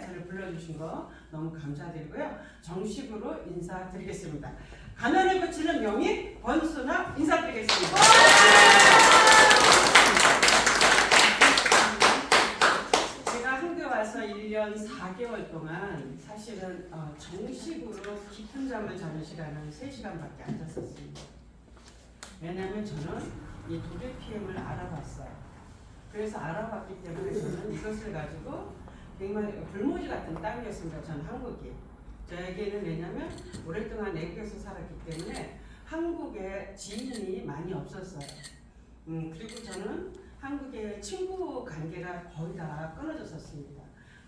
저를 불러주신 거 너무 감사드리고요. 정식으로 인사드리겠습니다. 가면을 고치는 명의 권순아 인사드리겠습니다. 제가 한국에 와서 1년 4개월 동안 사실은 정식으로 깊은 잠을 자는 시간은 3시간밖에 안 잤었습니다. 왜냐하면 저는 이 독일 PM을 알아봤어요. 그래서 알아봤기 때문에 저는 이것을 가지고 정말 불모지 같은 땅이었습니다. 전 한국이. 저에게는 왜냐하면 오랫동안 외국에서 살았기 때문에 한국에 지인이 많이 없었어요. 그리고 저는 한국의 친구 관계가 거의 다 끊어졌었습니다.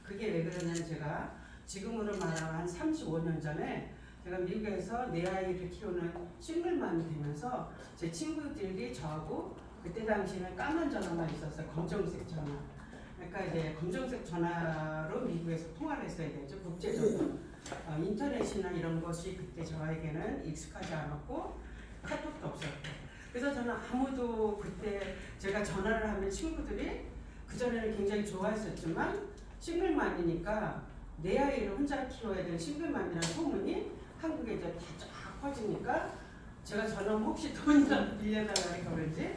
그게 왜 그러냐면 제가 지금으로 말하면 한 35년 전에 제가 미국에서 내 아이를 키우는 싱글맘이 되면서 제 친구들이 저하고 그때 당시에는 까만 전화만 있었어요. 검정색 전화. 그러니까 이제 검정색 전화로 미국에서 통화를 했어야 되죠. 국제적으로. 인터넷이나 이런 것이 그때 저에게는 익숙하지 않았고 카톡도 없었고. 그래서 저는 아무도 그때 제가 전화를 하면 친구들이 그전에는 굉장히 좋아했었지만 싱글맘이니까 내 아이를 혼자 키워야 되는 싱글맘이라는 소문이 한국에 이제 쫙 퍼지니까 제가 전화하면 혹시 돈이라도 빌려달라니까 그런지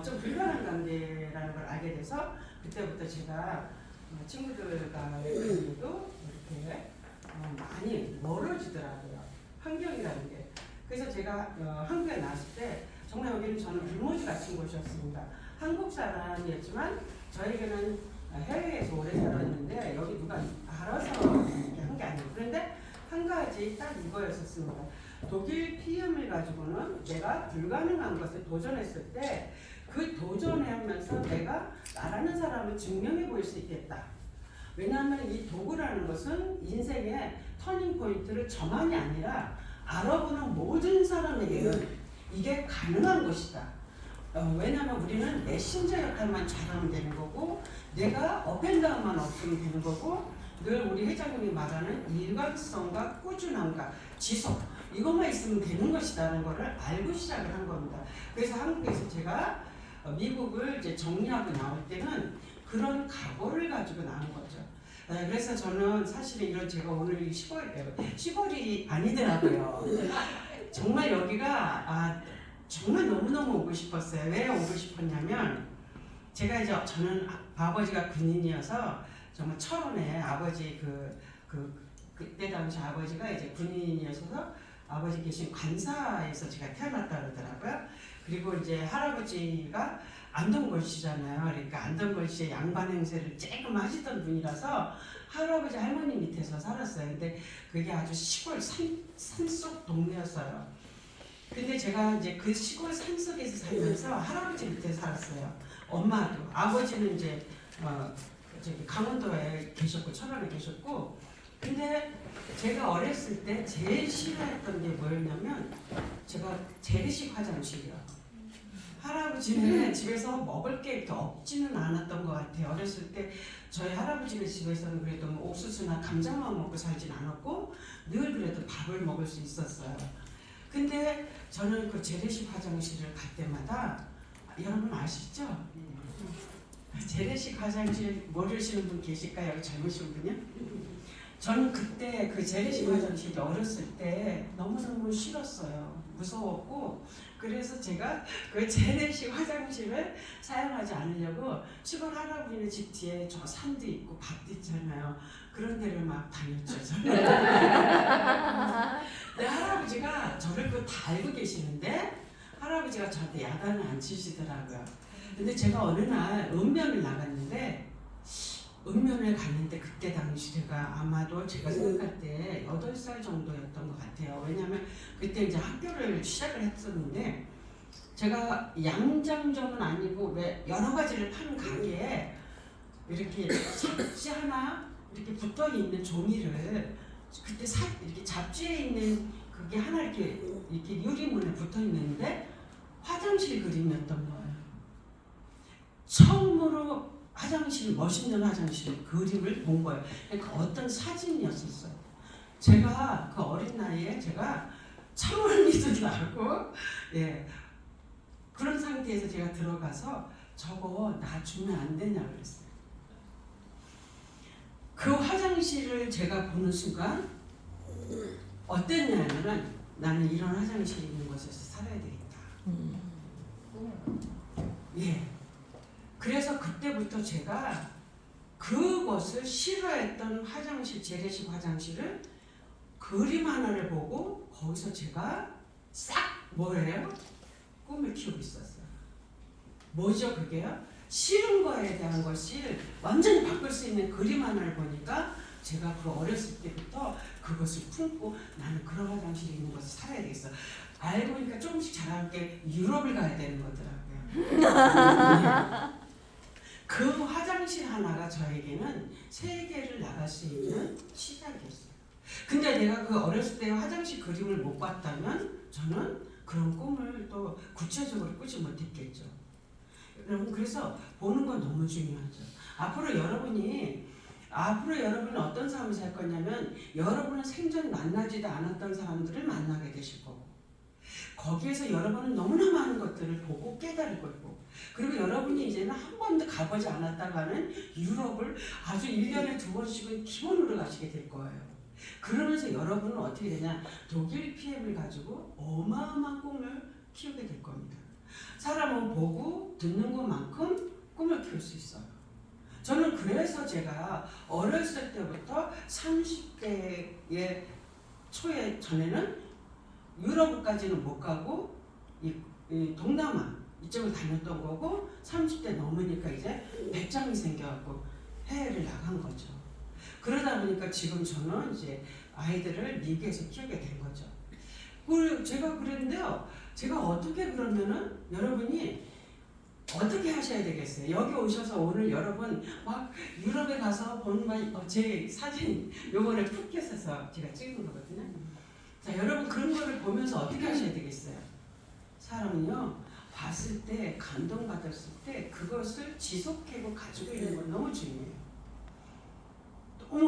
좀 불편한 관계라는 걸 알게 돼서 그때부터 제가 친구들과 외국인들도 이렇게 많이 멀어지더라고요. 환경이라는 게. 그래서 제가 한국에 나왔을 때 정말 여기는 저는 불모지 같은 곳이었습니다. 한국 사람이었지만 저에게는 해외에서 오래 살았는데 여기 누가 알아서 이렇게 한 게 아니에요. 그런데 한 가지 딱 이거였었습니다. 독일 PM을 가지고는 내가 불가능한 것을 도전했을 때 그 도전하면서 내가 나라는 사람을 증명해 보일 수 있겠다. 왜냐하면 이 도구라는 것은 인생의 터닝 포인트를 저만이 아니라 알아보는 모든 사람에게는 이게 가능한 것이다. 왜냐하면 우리는 메신저 역할만 잘하면 되는 거고 내가 업앤다운만 없으면 되는 거고 늘 우리 회장님이 말하는 일관성과 꾸준함과 지속 이것만 있으면 되는 것이라는 것을 알고 시작을 한 겁니다. 그래서 한국에서 제가 미국을 이제 정리하고 나올 때는 그런 각오를 가지고 나온 거죠. 그래서 저는 사실은 이런 제가 오늘 시골이 아니더라고요. 정말 여기가 정말 너무너무 오고 싶었어요. 왜 오고 싶었냐면 제가 이제 저는 아버지가 군인이어서 정말 철원에 아버지 그때 당시 아버지가 이제 군인이어서 아버지 계신 관사에서 제가 태어났다 그러더라고요. 그리고 이제 할아버지가 안동걸씨잖아요. 그러니까 안동걸씨의 양반 행세를 조금 하시던 분이라서 할아버지 할머니 밑에서 살았어요. 근데 그게 아주 시골 산속 동네였어요. 근데 제가 이제 그 시골 산속에서 살면서 할아버지 밑에 살았어요. 엄마도. 아버지는 이제 저기 강원도에 계셨고 철원에 계셨고. 근데 제가 어렸을 때 제일 싫어했던 게 뭐였냐면 제가 재래식 화장실이요. 할아버지는 집에서 먹을 게 이렇게 없지는 않았던 것 같아요. 어렸을 때 저희 할아버지네 집에서는 그래도 뭐 옥수수나 감자만 먹고 살진 않았고 늘 그래도 밥을 먹을 수 있었어요. 근데 저는 그 재래식 화장실을 갈 때마다 여러분 아시죠? 재래식 화장실 모르시는 분 계실까요? 젊으신 분이요? 저는 그때 그 재래식 화장실이 어렸을 때 너무너무 싫었어요. 무서웠고 그래서 제가 그 재래식 화장실을 사용하지 않으려고 시골 할아버지네 집 뒤에 저 산도 있고 밭도 있잖아요. 그런 데를 막 다녔죠. 저는. 근데 할아버지가 저를 그 다 알고 계시는데 할아버지가 저한테 야단을 안 치시더라고요. 근데 제가 어느 날 읍면을 나갔는데 읍면을 갔는데 그때 당시 제가 아마도 제가 생각할 때 8살 정도였던 것 같아요. 왜냐하면 그때 이제 학교를 시작을 했었는데 제가 양장점은 아니고 왜 여러 가지를 파는 가게에 이렇게 잡지 하나 이렇게 붙어 있는 종이를 그때 이렇게 잡지에 있는 그게 하나 이렇게 유리문에 붙어 있는데 화장실 그림이었던 거예요. 처음으로 화장실, 멋있는 화장실 그림을 본 거예요. 그러니까 어떤 사진이었었어요. 제가 그 어린 나이에 제가 참을미도 나고 예 그런 상태에서 제가 들어가서 저거 나 주면 안 되냐 그랬어요. 그 화장실을 제가 보는 순간 어땠냐면은 나는 이런 화장실이 있는 곳에서 살아야 되겠다. 예. 그래서 그때부터 제가 그것을 싫어했던 화장실, 재래식 화장실을 그림 하나를 보고 거기서 제가 싹 뭐예요? 꿈을 키우고 있었어요. 뭐죠 그게요? 싫은 거에 대한 것을 완전히 바꿀 수 있는 그림 하나를 보니까 제가 그 어렸을 때부터 그것을 품고 나는 그런 화장실이 있는 곳에 살아야 되겠어. 알고 보니까 조금씩 자라는 게 유럽을 가야 되는 거더라고요. 그 화장실 하나가 저에게는 세계를 나갈 수 있는 시작이었어요. 근데 내가 그 어렸을 때 화장실 그림을 못 봤다면 저는 그런 꿈을 또 구체적으로 꾸지 못했겠죠. 여러분 그래서 보는 건 너무 중요하죠. 앞으로 여러분이 어떤 삶을 살 거냐면 여러분은 생전 만나지도 않았던 사람들을 만나게 되실 거고 거기에서 여러분은 너무나 많은 것들을 보고 깨달을 거고 그리고 여러분이 이제는 한 번도 가보지 않았다고 하는 유럽을 아주 1년에 2번씩은 기본으로 가시게 될 거예요. 그러면서 여러분은 어떻게 되냐 독일 PM을 가지고 어마어마한 꿈을 키우게 될 겁니다. 사람은 보고 듣는 것만큼 꿈을 키울 수 있어요. 저는 그래서 제가 어렸을 때부터 30대의 초에 전에는 유럽까지는 못 가고 이 동남아 이쪽을 다녔던 거고 30대 넘으니까 이제 배짱이 생겨갖고 해외를 나간 거죠. 그러다 보니까 지금 저는 이제 아이들을 미국에서 키우게 된 거죠. 제가 그랬는데요. 제가 어떻게 그러면은 여러분이 어떻게 하셔야 되겠어요? 여기 오셔서 오늘 여러분 막 유럽에 가서 보는 제 사진 요거를 푸켓에서 제가 찍은 거거든요. 자, 여러분 그런 거를 보면서 어떻게 하셔야 되겠어요? 사람은요 봤을 때 감동받았을 때 그것을 지속하고 가지고 있는 건 너무 중요해요.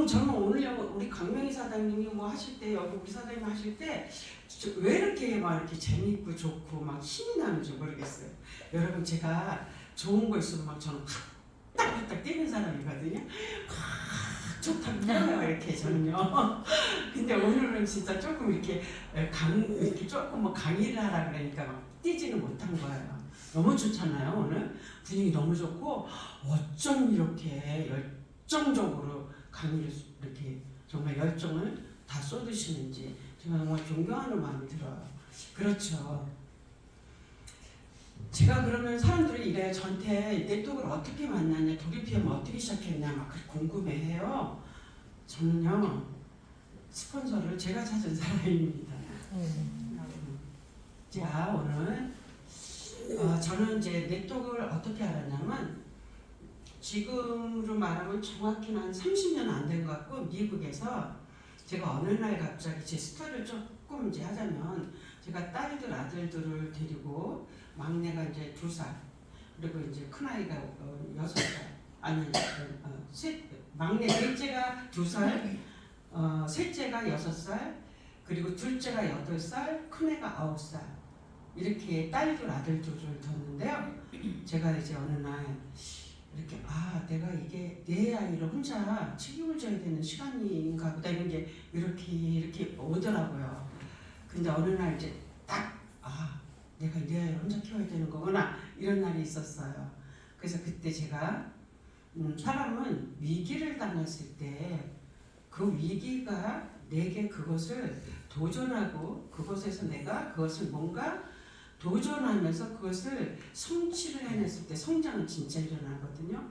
저는 오늘 우리 강명희 사장님이 뭐 하실 때 여기 우리 사장님 하실 때 왜 이렇게 막 이렇게 재밌고 좋고 막 힘이 나는지 모르겠어요. 여러분 제가 좋은 거 있으면 막 저는 딱딱 뛰는 사람이거든요. 좋다고 뛰어요 이렇게 저는요. 근데 오늘은 진짜 조금 이렇게 이렇게 조금 뭐 강의를 하라 그러니까 막 뛰지는 못한 거예요. 너무 좋잖아요 오늘 분위기 너무 좋고 어쩜 이렇게 열정적으로 강의를 이렇게 정말 열정을 다 쏟으시는지 제가 정말 존경하는 마음이 들어요. 그렇죠. 제가 그러면 사람들이 이래 저한테 네트워크를 어떻게 만났냐 독일 PM 어떻게 시작했냐 막 그렇게 궁금해해요. 저는요 스폰서를 제가 찾은 사람입니다. 제가 오늘 저는 이제 네트워크를 어떻게 알았냐면 지금으로 말하면 정확히는 한 30년 안 된 것 같고 미국에서 제가 어느 날 갑자기 제 스토리를 조금 이제 하자면 제가 딸들 아들들을 데리고 막내가 이제 2살 그리고 이제 큰아이가 6살 아니 막내 넷째가 2살 셋째가 6살 그리고 둘째가 8살 큰애가 9살 이렇게 딸들 아들들을 뒀는데요. 제가 이제 어느 날 이렇게 내가 이게 내 아이를 혼자 책임을 져야 되는 시간인가 보다 이런 게 이렇게 오더라고요. 근데 어느 날 이제 딱 내가 내 아이를 혼자 키워야 되는 거구나 이런 날이 있었어요. 그래서 그때 제가 사람은 위기를 당했을 때 그 위기가 내게 그것을 도전하고 그것에서 내가 그것을 뭔가 도전하면서 그것을 성취를 해냈을 때 성장은 진짜 일어나거든요.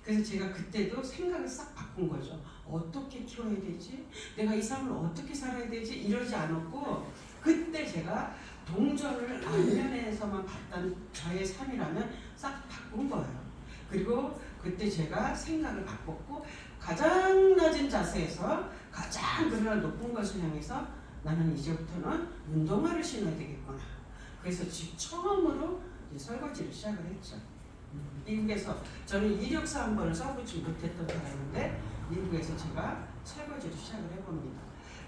그래서 제가 그때도 생각을 싹 바꾼 거죠. 어떻게 키워야 되지? 내가 이 삶을 어떻게 살아야 되지? 이러지 않았고 그때 제가 동전을 앞면에서만 봤던 저의 삶이라면 싹 바꾼 거예요. 그리고 그때 제가 생각을 바꿨고 가장 낮은 자세에서 가장 그런 높은 것을 향해서 나는 이제부터는 운동화를 신어야 되겠구나. 그래서 지금 처음으로 이제 설거지를 시작을 했죠. 미국에서 저는 이력서 한 번을 써보지 못했던 사람인데 미국에서 제가 설거지를 시작을 해봅니다.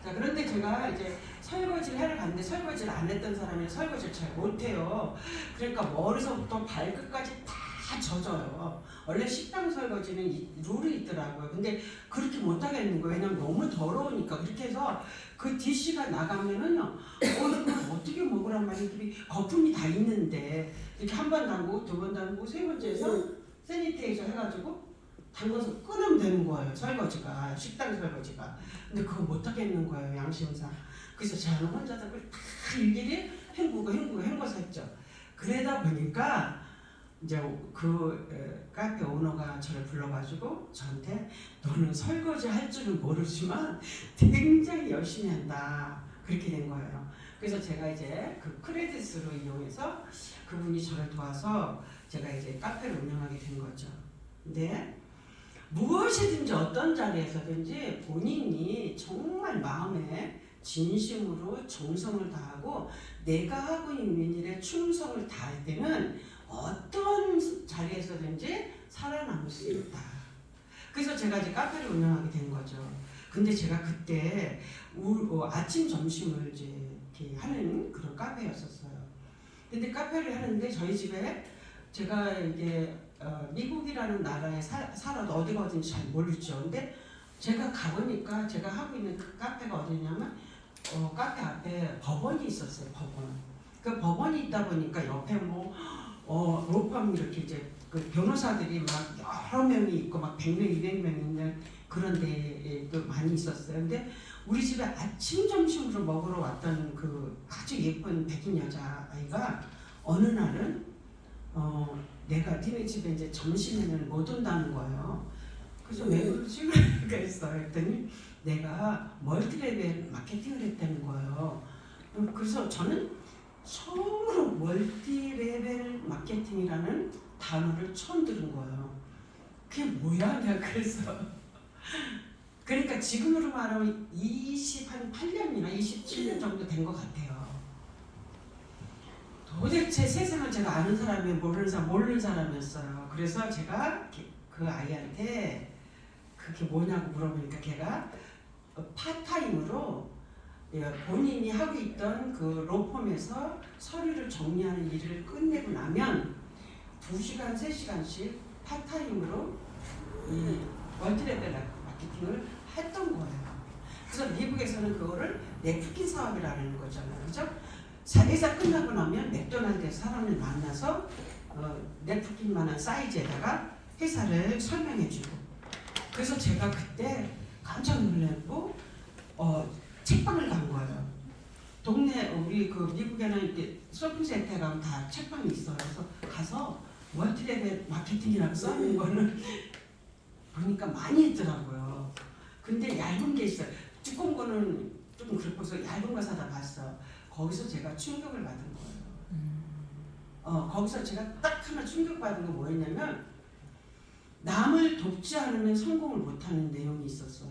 자, 그런데 제가 이제 설거지를 하러 갔는데 설거지를 안 했던 사람이 설거지를 잘 못해요. 그러니까 머리서부터 발끝까지 다 다 젖어요. 원래 식당 설거지는 룰이 있더라고요. 근데 그렇게 못하겠는 거예요. 왜냐면 너무 더러우니까. 그렇게 해서 그 DC가 나가면은요, 이걸 어떻게 먹으란 말이에요. 거품이 다 있는데 이렇게 한 번 담그고 두 번 담그고 세 번째에서 세니테이저 해가지고 담궈서 끓으면 되는 거예요. 설거지가, 식당 설거지가. 근데 그거 못하겠는 거예요, 양심상. 그래서 저는 혼자서 그걸 다 일일이 헹궈서 했죠. 그러다 보니까 이제 그 카페 오너가 저를 불러가지고 저한테 너는 설거지 할 줄은 모르지만 굉장히 열심히 한다, 그렇게 된 거예요. 그래서 제가 이제 그 크레딧으로 이용해서 그분이 저를 도와서 제가 이제 카페를 운영하게 된 거죠. 근데 무엇이든지 어떤 자리에서든지 본인이 정말 마음에 진심으로 정성을 다하고 내가 하고 있는 일에 충성을 다할 때는 어떤 자리에서든지 살아남을 수 있다. 그래서 제가 이제 카페를 운영하게 된 거죠. 근데 제가 그때 아침 점심을 이제 이렇게 하는 그런 카페였었어요. 근데 카페를 하는데 저희 집에 제가 이게 미국이라는 나라에 살아도 어디가 어딘지 잘 모르죠. 근데 제가 가보니까 제가 하고 있는 그 카페가 어디냐면 카페 앞에 법원이 있었어요. 법원. 그 법원이 있다 보니까 옆에 로펌 이렇게 이제 그 변호사들이 막 여러 명이 있고 막 100명, 200명 있는 그런 데도 많이 있었어요. 근데 우리 집에 아침 점심으로 먹으러 왔던 그 아주 예쁜 백인 여자아이가 어느 날은 내가 니네 집에 이제 점심에는 못 온다는 거예요. 그래서 왜 그러지? 그랬어요. 했더니 내가 멀티레벨 마케팅을 했다는 거예요. 그래서 저는 처음으로 멀티레벨 마케팅이라는 단어를 처음 들은 거예요. 그게 뭐야? 내가 그래서 그러니까 지금으로 말하면 28년이나 27년 정도 된 것 같아요. 도대체 세상을 제가 아는 사람이 모르는 사람이었어요. 그래서 제가 그 아이한테 그게 뭐냐고 물어보니까 걔가 파타임으로 본인이 하고 있던 그 로펌에서 서류를 정리하는 일을 끝내고 나면 2시간, 3시간씩 파타임으로 이 멀티레벨 마케팅을 했던 거예요. 그래서 미국에서는 그거를 넷프킨 사업이라는 거잖아요. 그죠? 회사 끝나고 나면 맥도날드에서 사람을 만나서 냅킨만한 사이즈에다가 회사를 설명해주고. 그래서 제가 그때 깜짝 놀랐고 책방을 간 거예요. 동네 우리 그 미국에는 이렇게 쇼핑센터에 가면 다 책방이 있어요. 그래서 가서 멀티레벨 마케팅이라고 써있는 거는 보니까 많이 있더라고요. 근데 얇은 게 있어요. 두꺼운 거는 좀 그렇고서 얇은 거 사다 봤어. 거기서 제가 충격을 받은 거예요. 거기서 제가 딱 하나 충격받은 거 뭐였냐면 남을 돕지 않으면 성공을 못하는 내용이 있었어요.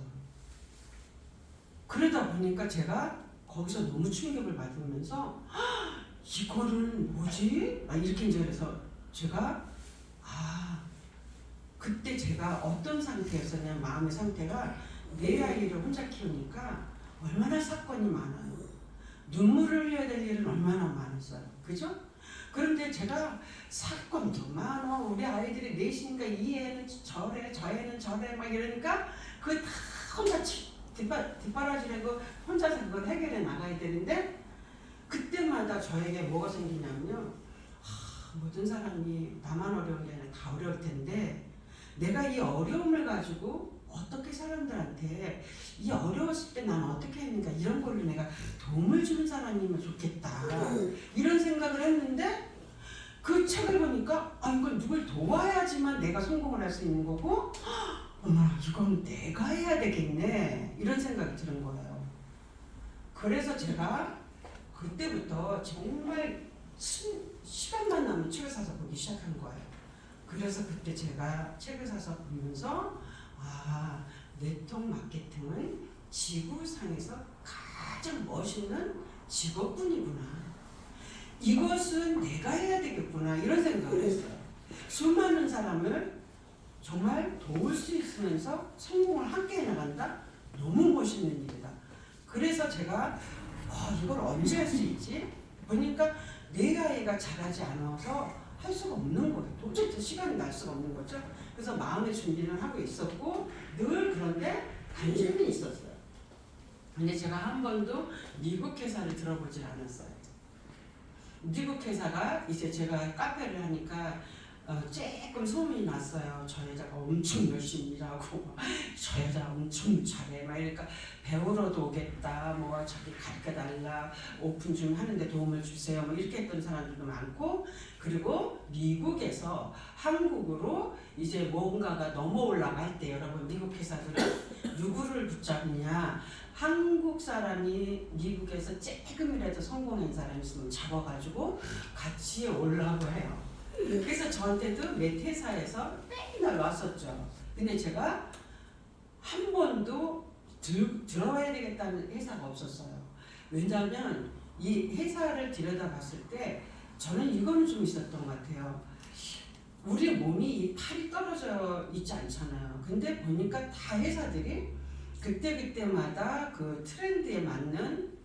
그러다 보니까 제가 거기서 너무 충격을 받으면서 이거는 뭐지? 이렇게 이제 그래서 제가 그때 제가 어떤 상태였었냐면 마음의 상태가 내 아이를 혼자 키우니까 얼마나 사건이 많아요. 눈물을 흘려야 될 일은 얼마나 많았어요. 그죠? 그런데 제가 사건도 많아. 우리 아이들이 넷이니까 이 애는 저래, 저 애는 저래 막 이러니까 그거 다 혼자 뒷바라지라고 혼자서 그걸 해결해 나가야 되는데 그때마다 저에게 뭐가 생기냐면요. 모든 사람이 나만 어려운 게 아니라 다 어려울 텐데 내가 이 어려움을 가지고 어떻게 사람들한테 이 어려웠을 때 난 어떻게 했는가 이런 걸로 내가 도움을 주는 사람이면 좋겠다 이런 생각을 했는데 그 책을 보니까 이건 누굴 도와야지만 내가 성공을 할 수 있는 거고 어머나 이건 내가 해야 되겠네 이런 생각이 드는 거예요. 그래서 제가 그때부터 정말 시간만 나면 책을 사서 보기 시작한 거예요. 그래서 그때 제가 책을 사서 보면서 네트워크 마케팅은 지구상에서 가장 멋있는 직업군이구나. 이것은 내가 해야 되겠구나 이런 생각을 했어요. 수많은 사람을 정말 도울 수 있으면서 성공을 함께 해나간다? 너무 멋있는 일이다. 그래서 제가 이걸 언제 할 수 있지? 보니까 내 아이가 잘하지 않아서 할 수가 없는 거예요. 도대체 시간이 날 수가 없는 거죠. 그래서 마음의 준비는 하고 있었고 늘 그런데 관심이 있었어요. 근데 제가 한 번도 미국 회사를 들어보질 않았어요. 미국 회사가 이제 제가 카페를 하니까 조금 소문이 났어요. 저 여자가 엄청 열심히 일하고 저 여자 엄청 잘해 막 이러니까 배우러도 오겠다 뭐 자기 가르쳐달라 오픈 좀 하는데 도움을 주세요 뭐 이렇게 했던 사람들도 많고 그리고 미국에서 한국으로 이제 뭔가가 넘어올라갈 때 여러분 미국 회사들은 누구를 붙잡느냐 한국 사람이 미국에서 조금이라도 성공한 사람이 있으면 잡아가지고 같이 오려고 해요. 그래서 저한테도 몇 회사에서 맨날 왔었죠. 근데 제가 한 번도 들어와야 되겠다는 회사가 없었어요. 왜냐하면 이 회사를 들여다봤을 때 저는 이거는 좀 있었던 것 같아요. 우리 몸이 이 팔이 떨어져 있지 않잖아요. 근데 보니까 다 회사들이 그때그때마다 그 트렌드에 맞는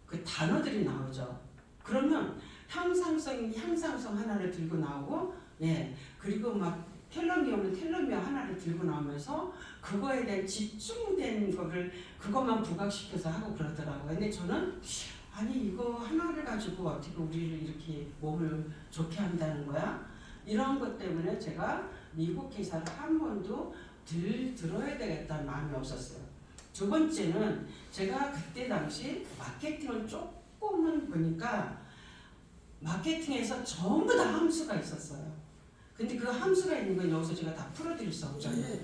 그 단어들이 나오죠. 그러면 향상성 하나를 들고 나오고, 예, 그리고 막 텔러미어는 텔러미어 하나를 들고 나오면서 그거에 대한 집중된 거를 그것만 부각시켜서 하고 그러더라고요. 근데 저는 아니 이거 하나를 가지고 어떻게 우리를 이렇게 몸을 좋게 한다는 거야? 이런 것 때문에 제가 미국 회사를 한 번도 들어야 되겠다는 마음이 없었어요. 두 번째는 제가 그때 당시 마케팅을 조금은 보니까 마케팅에서 전부 다 함수가 있었어요. 근데 그 함수가 있는 건 여기서 제가 다 풀어드릴 수 없잖아요.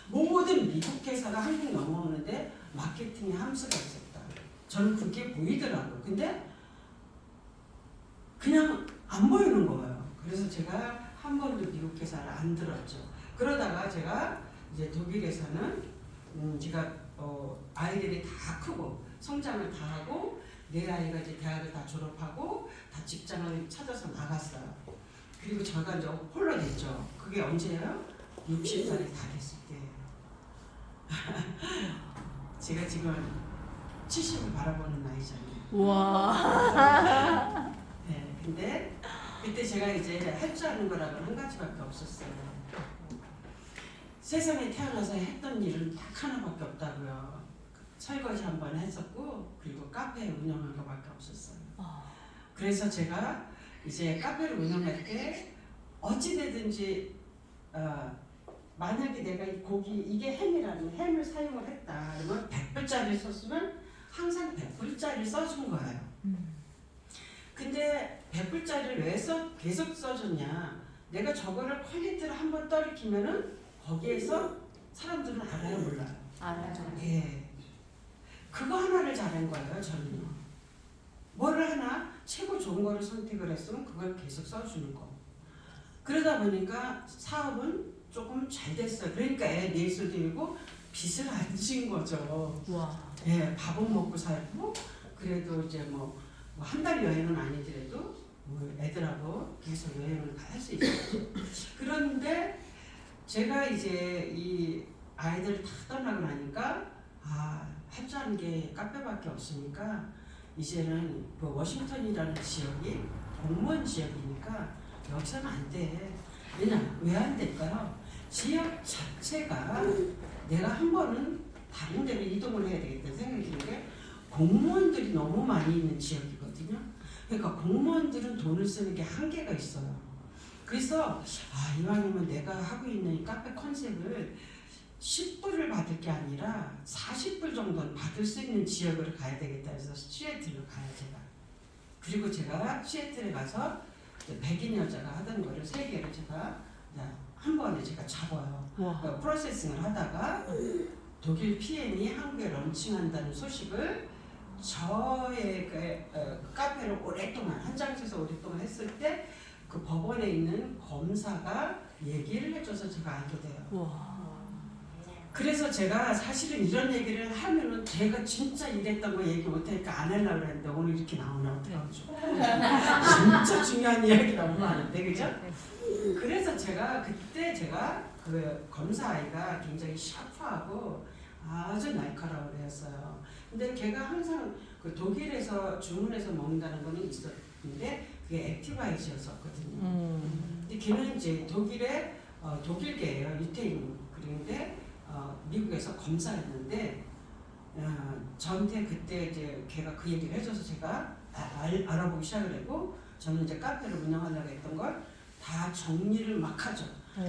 모든 미국 회사가 한국 넘어오는데 마케팅에 함수가 있었다. 저는 그게 보이더라고요. 근데 그냥 안 보이는 거예요. 그래서 제가 한 번도 미국 회사를 안 들었죠. 그러다가 제가 이제 독일에서는 제가 아이들이 다 크고 성장을 다 하고 내 아이가 이제 대학을 다 졸업하고 다 직장을 찾아서 나갔어요. 그리고 저가 이제 홀로 됐죠. 그게 언제예요? 60살이 다 됐을 때예요. 제가 지금 70을 바라보는 나이잖아요. 와. 네, 근데 그때 제가 이제 할 줄 아는 거라고는 한 가지밖에 없었어요. 세상에 태어나서 했던 일은 딱 하나밖에 없다고요. 설거지 한 번 했었고 그리고 카페 운영한 거밖에 없었어요. 그래서 제가 이제 카페를 운영할 때 어찌되든지 만약에 내가 이 고기 이게 햄이라면 햄을 사용을 했다 그러면 100불짜리 썼으면 항상 100불짜리 써준 거예요. 근데 100불짜리를 왜 계속 써줬냐, 내가 저거를 퀄리티를 한번 떨어뜨리면은 거기에서 사람들은 알아요 몰라요? 알아요. 예. 그거 하나를 잘한 거예요 저는요. 뭐를 하나 최고 좋은 거를 선택을 했으면 그걸 계속 써주는 거. 그러다 보니까 사업은 조금 잘 됐어요. 그러니까 애 넷을 들고 빚을 안 진 거죠. 와. 예, 밥은 먹고 살고 그래도 이제 뭐 한 달 여행은 아니더라도 뭐 애들하고 계속 여행을 할 수 있었죠. 그런데 제가 이제 이 아이들 다 떠나고 나니까 할 줄 아는 게 카페밖에 없으니까 이제는 그 워싱턴이라는 지역이 공무원 지역이니까 여기서는 안 돼. 왜 안 될까요? 지역 자체가 내가 한 번은 다른 데로 이동을 해야 되겠다는 생각이 드는 게 공무원들이 너무 많이 있는 지역이거든요. 그러니까 공무원들은 돈을 쓰는 게 한계가 있어요. 그래서 이왕이면 내가 하고 있는 이 카페 컨셉을 10불을 받을 게 아니라 40불 정도는 받을 수 있는 지역으로 가야 되겠다 해서 시애틀로 가요 제가. 그리고 제가 시애틀에 가서 백인 여자가 하던 거를 3개를 제가 한 번에 제가 잡아요. 프로세싱을 하다가 독일 PM이 한국에 런칭한다는 소식을 저의 그 카페를 오랫동안 한장에서 오랫동안 했을 때 그 법원에 있는 검사가 얘기를 해줘서 제가 알게 돼요. 와. 그래서 제가 사실은 이런 얘기를 하면은 제가 진짜 이랬던 거 얘기 못하니까 안 하려고 그랬는데 오늘 이렇게 나오나 어떡하죠? 진짜 중요한 이야기 너무 많은데 그죠? 그래서 그때 제가 그 검사 아이가 굉장히 샤프하고 아주 날카로워 했어요. 근데 걔가 항상 그 독일에서 주문해서 먹는다는 거는 있었는데 그게 액티바이즈였었거든요. 근데 걔는 이제 독일계예요. 유태인. 그런데 미국에서 검사했는데 저한테 그때 이제 걔가 그 얘기를 해줘서 제가 알아보기 시작을 했고, 저는 이제 카페를 운영하려고 했던 걸 다 정리를 막 하죠.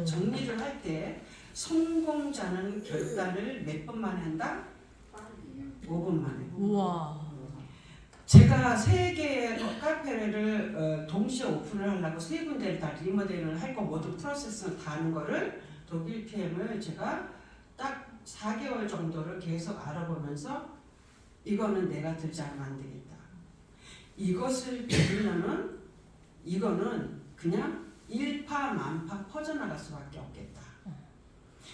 정리를 할 때 성공자는 결단을 몇 번 만에 한다? 5분 만에. 우와. 제가 3개의 카페를 동시에 오픈을 하려고 3군데를 다 리모델을 할 거 모든 프로세스를 다 하는 거를 독일 PM을 제가 딱 4개월 정도를 계속 알아보면서 이거는 내가 들지 않으면 안 되겠다. 이것을 들으면은 이거는 그냥 일파만파 퍼져나갈 수밖에 없겠다.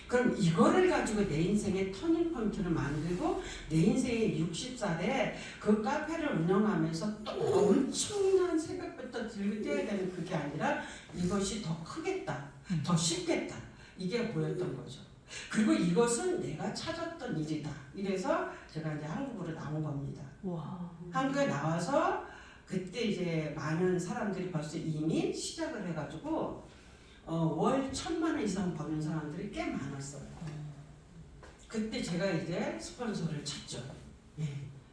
그럼 이거를 가지고 내 인생의 터닝포인트를 만들고 내 인생의 60살에 그 카페를 운영하면서 또 엄청난 새벽부터 들고 뛰어야 되는 그게 아니라 이것이 더 크겠다. 더 쉽겠다. 이게 보였던 거죠. 그리고 이것은 내가 찾았던 일이다. 이래서 제가 이제 한국으로 나온 겁니다. 와. 한국에 나와서 그때 이제 많은 사람들이 벌써 이미 시작을 해가지고 월 1,000만 원 이상 버는 사람들이 꽤 많았어요. 그때 제가 이제 스폰서를 찾죠. 예.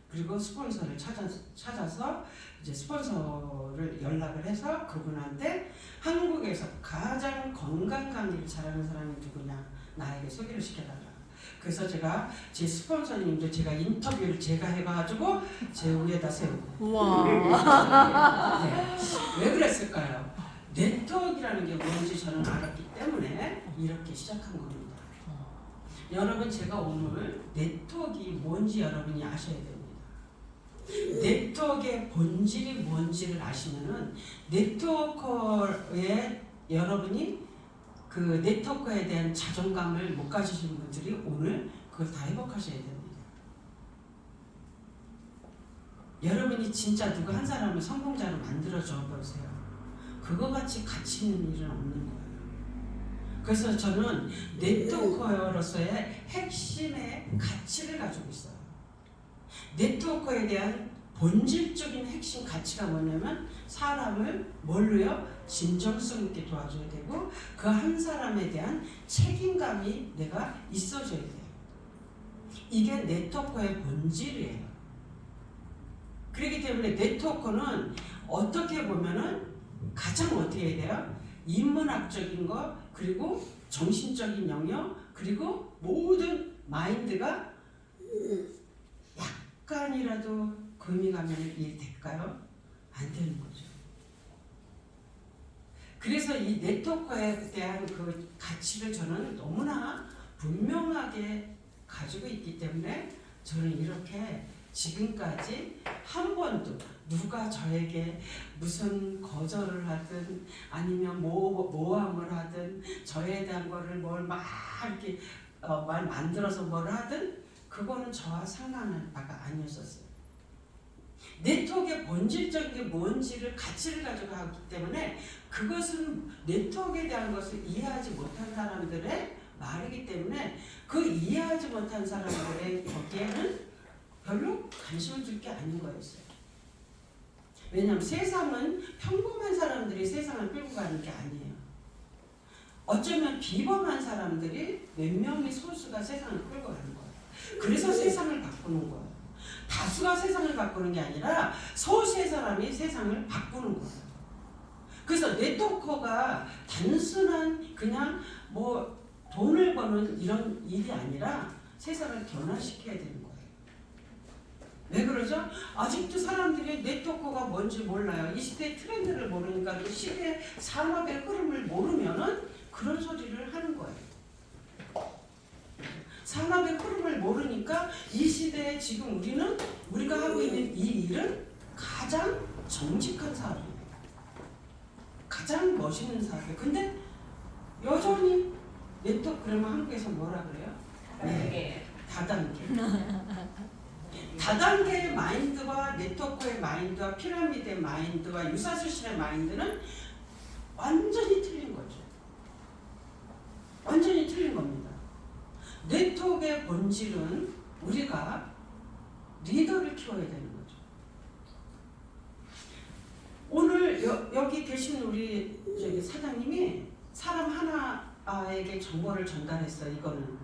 그리고 스폰서를 찾아서 이제 스폰서를 연락을 해서 그분한테 한국에서 가장 건강 관리를 잘하는 사람이 누구냐, 나에게 소개를 시켜달라. 그래서 제가 제 스폰서님도 제가 인터뷰를 제가 해가지고 제 위에다 세우고. 우와. 네. 왜 그랬을까요? 네트워크라는 게 뭔지 저는 알았기 때문에 이렇게 시작한 겁니다. 여러분, 제가 오늘 네트워크가 뭔지 여러분이 아셔야 됩니다. 네트워크의 본질이 뭔지를 아시면은 네트워크에 여러분이 그 네트워크에 대한 자존감을 못 가지시는 분들이 오늘 그걸 다 회복하셔야 됩니다. 여러분이 진짜 누구 한 사람을 성공자로 만들어줘 보세요. 그거 같이 가치 있는 일은 없는 거예요. 그래서 저는 네트워커로서의 핵심의 가치를 가지고 있어요. 네트워커에 대한 본질적인 핵심 가치가 뭐냐면 사람을 뭘로요? 진정성 있게 도와줘야 되고 그 한 사람에 대한 책임감이 내가 있어줘야 돼요. 이게 네트워커의 본질이에요. 그렇기 때문에 네트워커는 어떻게 보면은 가장 어떻게 해야 돼요? 인문학적인 거, 그리고 정신적인 영역, 그리고 모든 마인드가 약간이라도 금이 가면 일이 될까요? 안 되는 거죠. 그래서 이 네트워크에 대한 그 가치를 저는 너무나 분명하게 가지고 있기 때문에 저는 이렇게 지금까지 한 번도 누가 저에게 무슨 거절을 하든 아니면 모함을 하든 저에 대한 거를 뭘 막 이렇게 말 만들어서 뭘 하든 그거는 저와 상관한 바가 아니었었어요. 네트워크의 본질적인 게 뭔지를 가치를 가지고 하기 때문에 그것은 네트워크에 대한 것을 이해하지 못한 사람들의 말이기 때문에 그 이해하지 못한 사람들의 거기에는 별로 관심을 줄 게 아닌 거였어요. 왜냐하면 세상은 평범한 사람들이 세상을 끌고 가는 게 아니에요. 어쩌면 비범한 사람들이 몇 명의 소수가 세상을 끌고 가는 거예요. 그래서 세상을 바꾸는 거예요. 다수가 세상을 바꾸는 게 아니라 소수의 사람이 세상을 바꾸는 거예요. 그래서 네트워크가 단순한 그냥 뭐 돈을 버는 이런 일이 아니라 세상을 변화시켜야 되는 거예요. 왜 그러죠? 아직도 사람들이 네트워크가 뭔지 몰라요. 이 시대의 트렌드를 모르니까 그 시대의 산업의 흐름을 모르면은 그런 소리를 하는 거예요. 산업의 흐름을 모르니까 이 시대에 지금 우리가 하고 있는 이 일은 가장 정직한 사업이에요. 가장 멋있는 사업이에요. 근데 여전히 네트워크 그러면 한국에서 뭐라 그래요? 네, 다단계. 다단계의 마인드와 네트워크의 마인드와 피라미드의 마인드와 유사수신의 마인드는 완전히 틀린 거죠. 완전히 틀린 겁니다. 네트워크의 본질은 우리가 리더를 키워야 되는 거죠. 오늘 우리 저기 사장님이 사람 하나에게 정보를 전달했어요. 이거는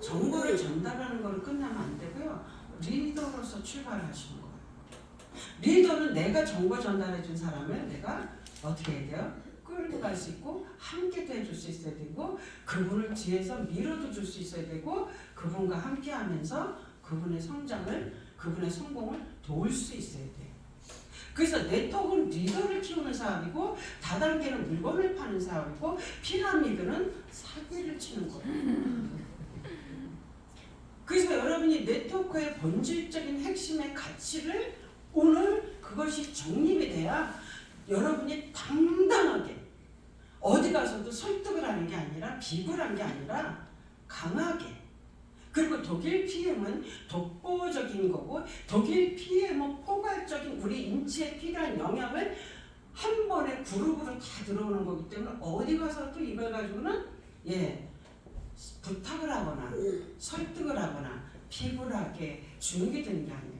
정보를 전달하는 거를 끝나면 안 되고요. 리더로서 출발하시는 거예요. 리더는 내가 정보 전달해 준 사람을 내가 어떻게 해야 돼요? 끌고 갈 수 있고 함께도 해줄 수 있어야 되고 그분을 뒤에서 밀어도 줄 수 있어야 되고 그분과 함께 하면서 그분의 성장을 그분의 성공을 도울 수 있어야 돼요. 그래서 네트워크는 리더를 키우는 사업이고 다단계는 물건을 파는 사업이고 피라미드는 사기를 치는 거예요. 그래서 여러분이 네트워크의 본질적인 핵심의 가치를 오늘 그것이 정립이 돼야 여러분이 당당하게 어디 가서도 설득을 하는 게 아니라 비굴한 게 아니라 강하게 그리고 독일 PM은 독보적인 거고 독일 PM은 포괄적인 우리 인체에 필요한 영향을 한 번에 그룹으로 다 들어오는 거기 때문에 어디 가서도 이걸 가지고는 부탁을 하거나 설득을 하거나 비굴하게 주눅이 드는 게 아니에요.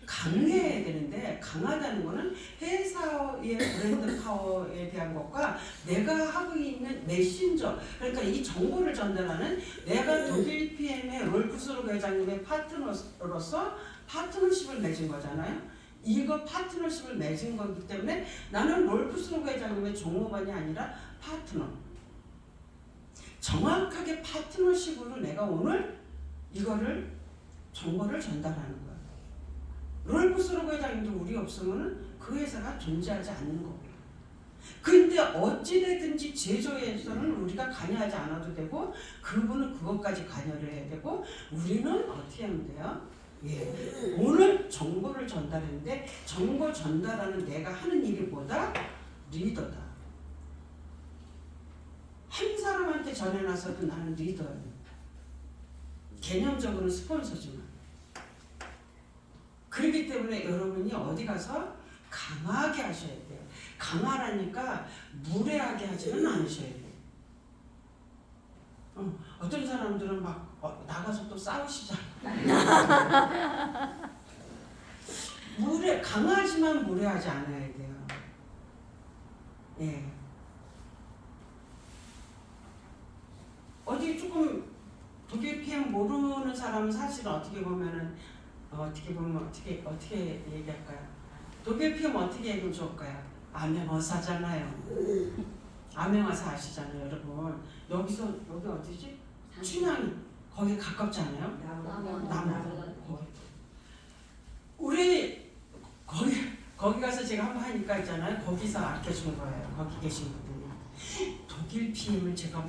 강해야 되는데 강하다는 거는 회사의 브랜드 파워에 대한 것과 내가 하고 있는 메신저 그러니까 이 정보를 전달하는 내가 독일 PM의 롤프스로 회장님의 파트너로서 파트너십을 맺은 거잖아요. 이거 파트너십을 맺은 거기 때문에 나는 롤프스로 회장님의 종업원이 아니라 파트너 정확하게 파트너십으로 내가 오늘 이거를 정보를 전달하는 거예요. 롤프스로 회장님도 우리 없으면 그 회사가 존재하지 않는 겁니다. 근데 어찌되든지 제조에서는 우리가 관여하지 않아도 되고 그분은 그것까지 관여를 해야 되고 우리는 어떻게 하면 돼요? 오늘 정보를 전달했는데 정보 전달하는 내가 하는 일이 뭐다? 리더다. 한 사람한테 전해놔서도 나는 리더예요. 개념적으로는 스폰서지만 그렇기 때문에 여러분이 어디 가서 강하게 하셔야 돼요. 강하라니까 무례하게 하지는 않으셔야 돼요. 어떤 사람들은 막 나가서 또 싸우시잖아요. 강하지만 무례하지 않아야 돼요. 어디 조금 독일 PM 모르는 사람은 사실은 어떻게 보면 어떻게 얘기할까요? 독일 PM 어떻게 얘기하면 좋을까요? 암행어사잖아요. 암행어사 아시잖아요, 여러분. 여기 어디지? 춘향이 거기 가깝지 않아요? 나무. 우리 거기 가서 제가 한번 하니까 있잖아요. 거기서 아껴준 거예요. 거기 계신 분들이 독일 PM을 제가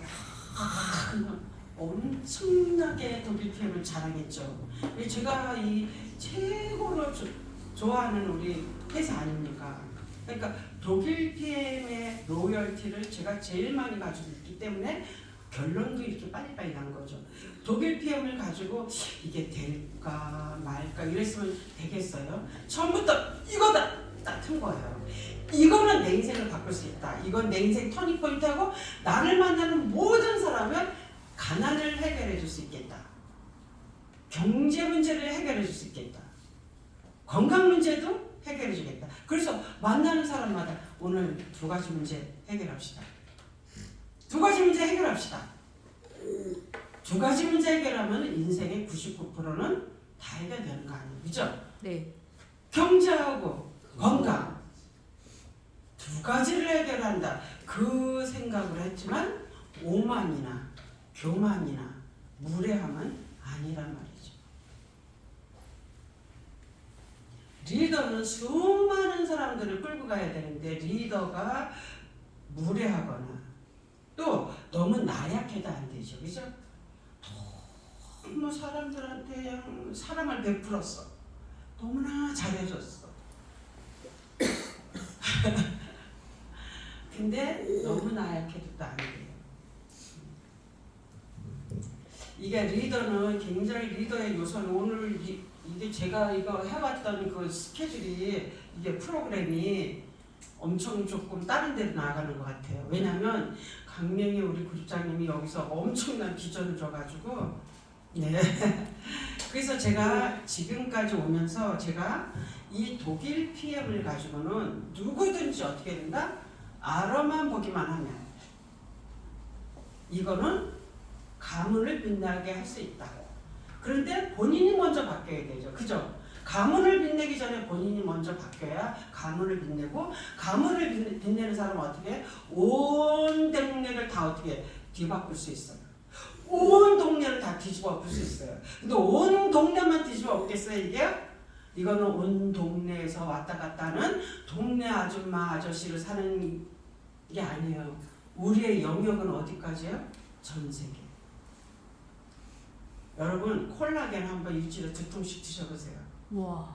엄청나게 독일 PM을 자랑했죠. 제가 이 최고로 좋아하는 우리 회사 아닙니까? 그러니까 독일 PM의 로열티를 제가 제일 많이 가지고 있기 때문에 결론도 이렇게 빨리빨리 난 거죠. 독일 PM을 가지고 이게 될까 말까 이랬으면 되겠어요? 처음부터 이거다! 딱 튼 거예요. 이거는 내 인생을 바꿀 수 있다. 이건 내 인생 터닝포인트하고 나를 만나는 모든 사람은 가난을 해결해 줄 수 있겠다. 경제 문제를 해결해 줄 수 있겠다. 건강 문제도 해결해 주겠다. 그래서 만나는 사람마다 오늘 두 가지 문제 해결합시다. 두 가지 문제 해결합시다. 두 가지 문제 해결하면 인생의 99%는 다 해결되는 거 아니에요. 그죠? 네. 경제하고 건강 두 가지를 해결한다. 그 생각을 했지만 오만이나 교만이나 무례함은 아니란 말이죠. 리더는 수많은 사람들을 끌고 가야 되는데 리더가 무례하거나 또 너무 나약해도 안 되죠. 그죠? 너무 사람들한테 사랑을 베풀었어. 너무나 잘해줬어. 근데 너무 나약해도 안 돼요. 이게 리더는 굉장히 리더의 요소는 오늘 이게 제가 이거 해왔던 그 스케줄이 이게 프로그램이 엄청 조금 다른 데로 나아가는 것 같아요. 왜냐면 강명희 우리 그룹장님이 여기서 엄청난 비전을 줘가지고 그래서 제가 지금까지 오면서 제가 이 독일 PM을 가지고는 누구든지 어떻게 된다? 알아만 보기만 하면 이거는 가문을 빛나게 할 수 있다. 그런데 본인이 먼저 바뀌어야 되죠. 그죠? 가문을 빛내기 전에 본인이 먼저 바뀌어야 가문을 빛내고, 가문을 빛내는 사람은 어떻게 해? 온 동네를 다 어떻게 뒤바꿀 수 있어요. 온 동네를 다 뒤집어 엎을 수 있어요. 근데 온 동네만 뒤집어 엎겠어요 이게? 이거는 온 동네에서 왔다 갔다 하는 동네 아줌마 아저씨를 사는 게 아니에요. 우리의 영역은 어디까지요? 전 세계. 여러분 콜라겐 한번 일주일에 2통씩 드셔보세요. 와.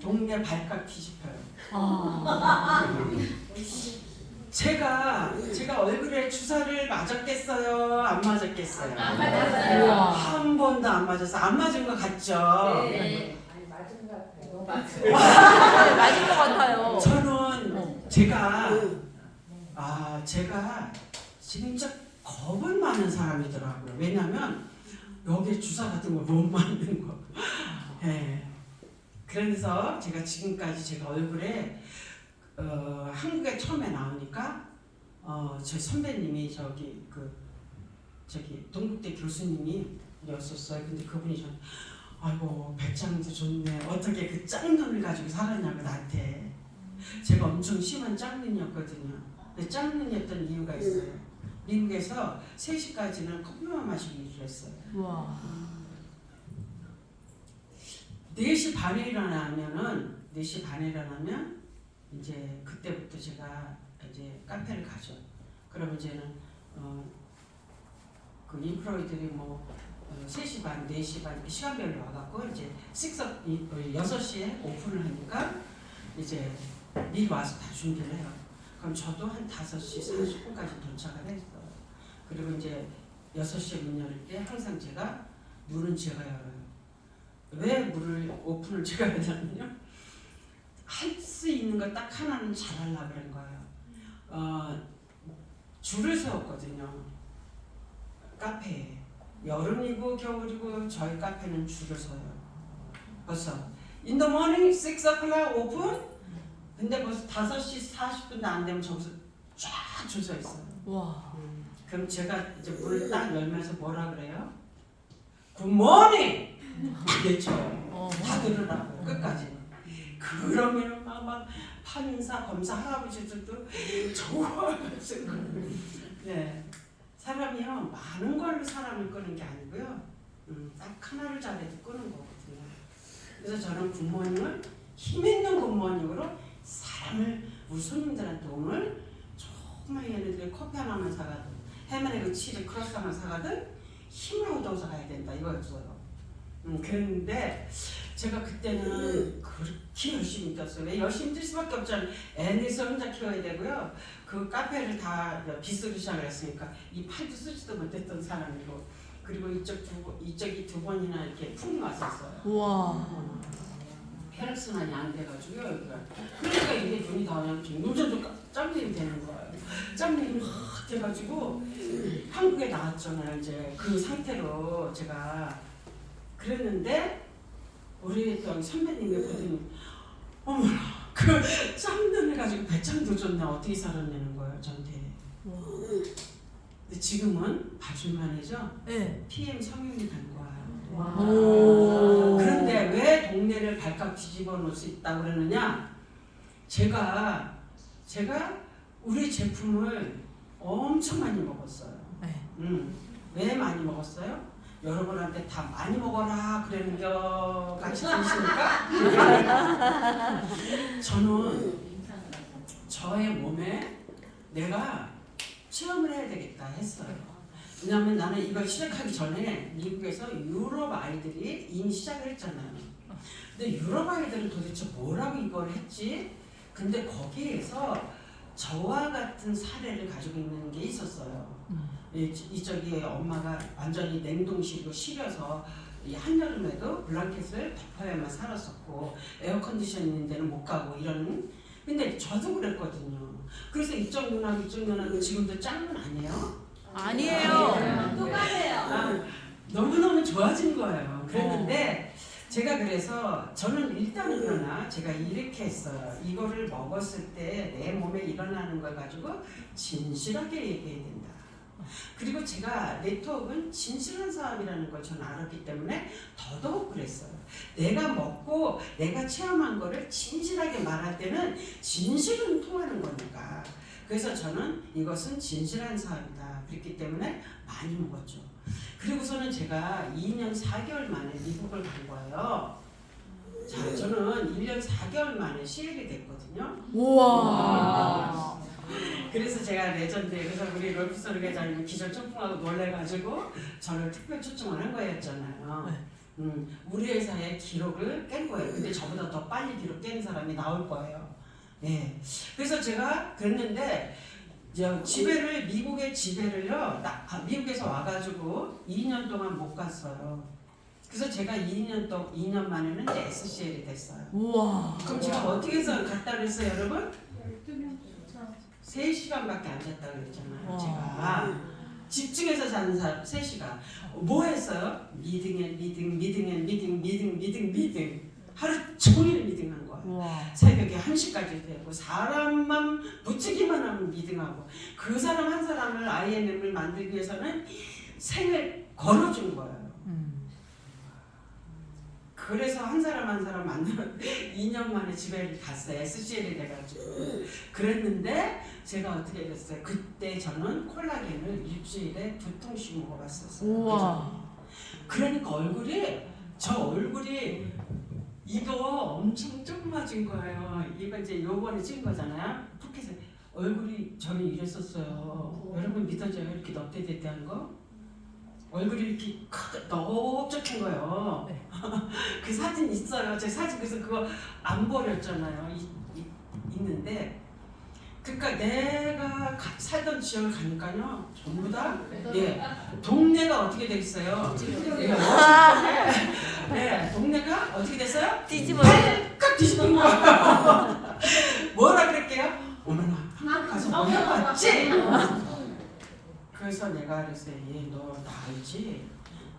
동네 발칵 뒤집혀요. 아. 제가 얼굴에 주사를 맞았겠어요? 안 맞았겠어요? 우와. 한 번도 안 맞았어. 안 맞은 거 같죠? 네. 아니 맞은 것 같아요. 맞은 것 같아요. 저는 제가 진짜 겁을 많은 사람이더라고요. 왜냐면 여기에 주사 같은 걸 못 맞는 거. 네. 그래서 제가 지금까지 제가 얼굴에 한국에 처음에 나오니까 제 선배님이 저기 동국대 교수님이었었어요. 근데 그분이 전 아이고 배짱도 좋네. 어떻게 그 짝눈을 가지고 살았냐고 나한테. 제가 엄청 심한 짝눈이었거든요. 근데 짝눈이었던 이유가 있어요. 미국에서 3시까지는 커피만 마시기로 했어요. 와. 4시 반에 일어나면 이제 그때부터 제가 이제 카페를 가죠. 그럼 이제는 그 인프로이들이 3시 반, 4시 반 시간별로 와갖고 이제 6시에 오픈을 하니까 이제 미리 와서 다 준비를 해요. 그럼 저도 한 5시 40분까지 도착을 했어요. 그리고 이제 6시에 문 열릴 때 항상 제가 문은 제가 열어요. 왜 문을 오픈을 제가 하냐면요. 할 수 있는 거 딱 하나는 잘하려고 그런 거예요. 줄을 세웠거든요. 카페에. 여름이고 겨울이고 저희 카페는 줄을 서요. 벌써 In the morning 6 o'clock open. 근데 벌써 5시 40분도 안 되면 저기서 쫙 줄 서 있어요. 와. 그럼 제가 이제 문을 딱 열면서 뭐라 그래요? 굿모닝! 외쳐요. 다 들으라고 끝까지. 그러면 막 판사, 검사 할아버지들도 좋아가지고. 네. 사람이요 많은 걸로 사람을 끄는 게 아니고요. 딱 하나를 잘해도 끄는 거거든요. 그래서 저는 굿모닝을 힘 있는 굿모닝으로 사람을 우리 손님들한테 오늘 정말 얘네들이 커피 하나만 사가든 해만의 그 치즈 크로스 하나 사가든 힘을 얻어서 가야 된다 이거였어요. 그런데 제가 그때는 그렇게 열심히 떴어요. 왜 열심히 뜰 수밖에 없잖아요. 애니서 혼자 키워야 되고요. 그 카페를 다 빚으로 시작을 했으니까 이 팔도 쓰지도 못했던 사람이고, 그리고 이쪽이 2번이나 이렇게 풍이 왔었어요. 우와. 혈액순환이 안 돼가지고요 여기가. 그러니까 이게 눈이 다 그냥 점점 짬들이 되는 거예요. 짬들이 확 돼가지고 한국에 나왔잖아요. 이제 그 상태로 제가 그랬는데 우리 또 선배님이 보더니 어머나 그 짬눈을 가지고 배짱도 좋네 어떻게 살았냐는 거예요 저한테. 와. 근데 지금은 봐줄만해죠. 네. PM 성형이 된 거예요. 와. 오. 그런데 왜 동네를 발칵 뒤집어 놓을 수 있다고 그러느냐? 제가 우리 제품을 엄청 많이 먹었어요. 네. 왜 많이 먹었어요? 여러분한테 다 많이 먹어라 그러는 거 같이 들으십니까? 저는 저의 몸에 내가 체험을 해야 되겠다 했어요. 왜냐하면 나는 이걸 시작하기 전에 미국에서 유럽 아이들이 이미 시작을 했잖아요. 근데 유럽 아이들은 도대체 뭐라고 이걸 했지? 근데 거기에서 저와 같은 사례를 가지고 있는 게 있었어요. 이쪽에 엄마가 완전히 냉동실로 시려서 이 한여름에도 블랑켓을 덮어야만 살았었고 에어컨디션 있는 데는 못 가고 이런. 근데 저도 그랬거든요. 그래서 이쪽 누나하고 지금도 짱은 아니에요? 아니에요. 똑같아요. 너무너무 좋아진 거예요. 그랬는데 제가 그래서 저는 일단은 그러나 제가 이렇게 했어요. 이거를 먹었을 때 내 몸에 일어나는 걸 가지고 진실하게 얘기해야 된다. 그리고 제가 네트워크는 진실한 사업이라는 걸 저는 알았기 때문에 더더욱 그랬어요. 내가 먹고 내가 체험한 거를 진실하게 말할 때는 진실은 통하는 거니까. 그래서 저는 이것은 진실한 사업이다. 그랬기 때문에 많이 먹었죠. 그리고서는 제가 2년 4개월 만에 미국을 간 거예요. 자, 저는 1년 4개월 만에 CL이 됐거든요. 우와. 그래서 제가 레전드에 그래서 우리 롤프소리 회장님 기절 점프하고 놀래가지고 저를 특별 초청을 한 거였잖아요. 우리 회사의 기록을 깬 거예요. 근데 저보다 더 빨리 기록 깬 사람이 나올 거예요. 네. 그래서 제가 그랬는데 미국의 지배를요, 미국에서 와가지고 2년 동안 못 갔어요. 그래서 제가 2년 만에는 이제 SCL이 됐어요. 우와. 그럼 제가 어떻게 해서 갔다 그랬어요, 여러분? 3시간밖에 안 잤다 그랬잖아요. 제가 집중해서 자는 사람 3시간. 뭐 했어요? 미팅. 하루 종일 미팅한 거예요. 우와. 새벽에 1시까지 되고 사람만 붙이기만 하면 미팅하고 그 사람 한 사람을 IMM을 만들기 위해서는 생을 걸어준 거예요. 그래서 한 사람 한 사람 만나서 2년 만에 집에 갔어요. SCL이 돼가지고. 그랬는데 제가 어떻게 됐어요? 그때 저는 콜라겐을 일주일에 2통씩 먹어봤었어요. 우와. 그러니까 저 얼굴이 이거 엄청 조그마진 거예요. 이거 이제 요번에 찍은 거잖아요. 푸켓에 얼굴이 저는 이랬었어요. 여러분 믿어져요? 이렇게 넙대대대한 거? 얼굴이 이렇게 넓적한 거예요. 네. 그 사진 있어요. 제 사진 그래서 그거 안 버렸잖아요. 있는데 그러니까 내가 살던 지역을 가니까요. 전부 다 동네가 어떻게 돼 있어요? 동네가 어떻게 됐어요? 발칵 뒤집은 거예요. 뭐라 그럴게요? 어머나 한국 가서 뭐 해봤지? 그래서 내가 그랬어요. 너 나 알지?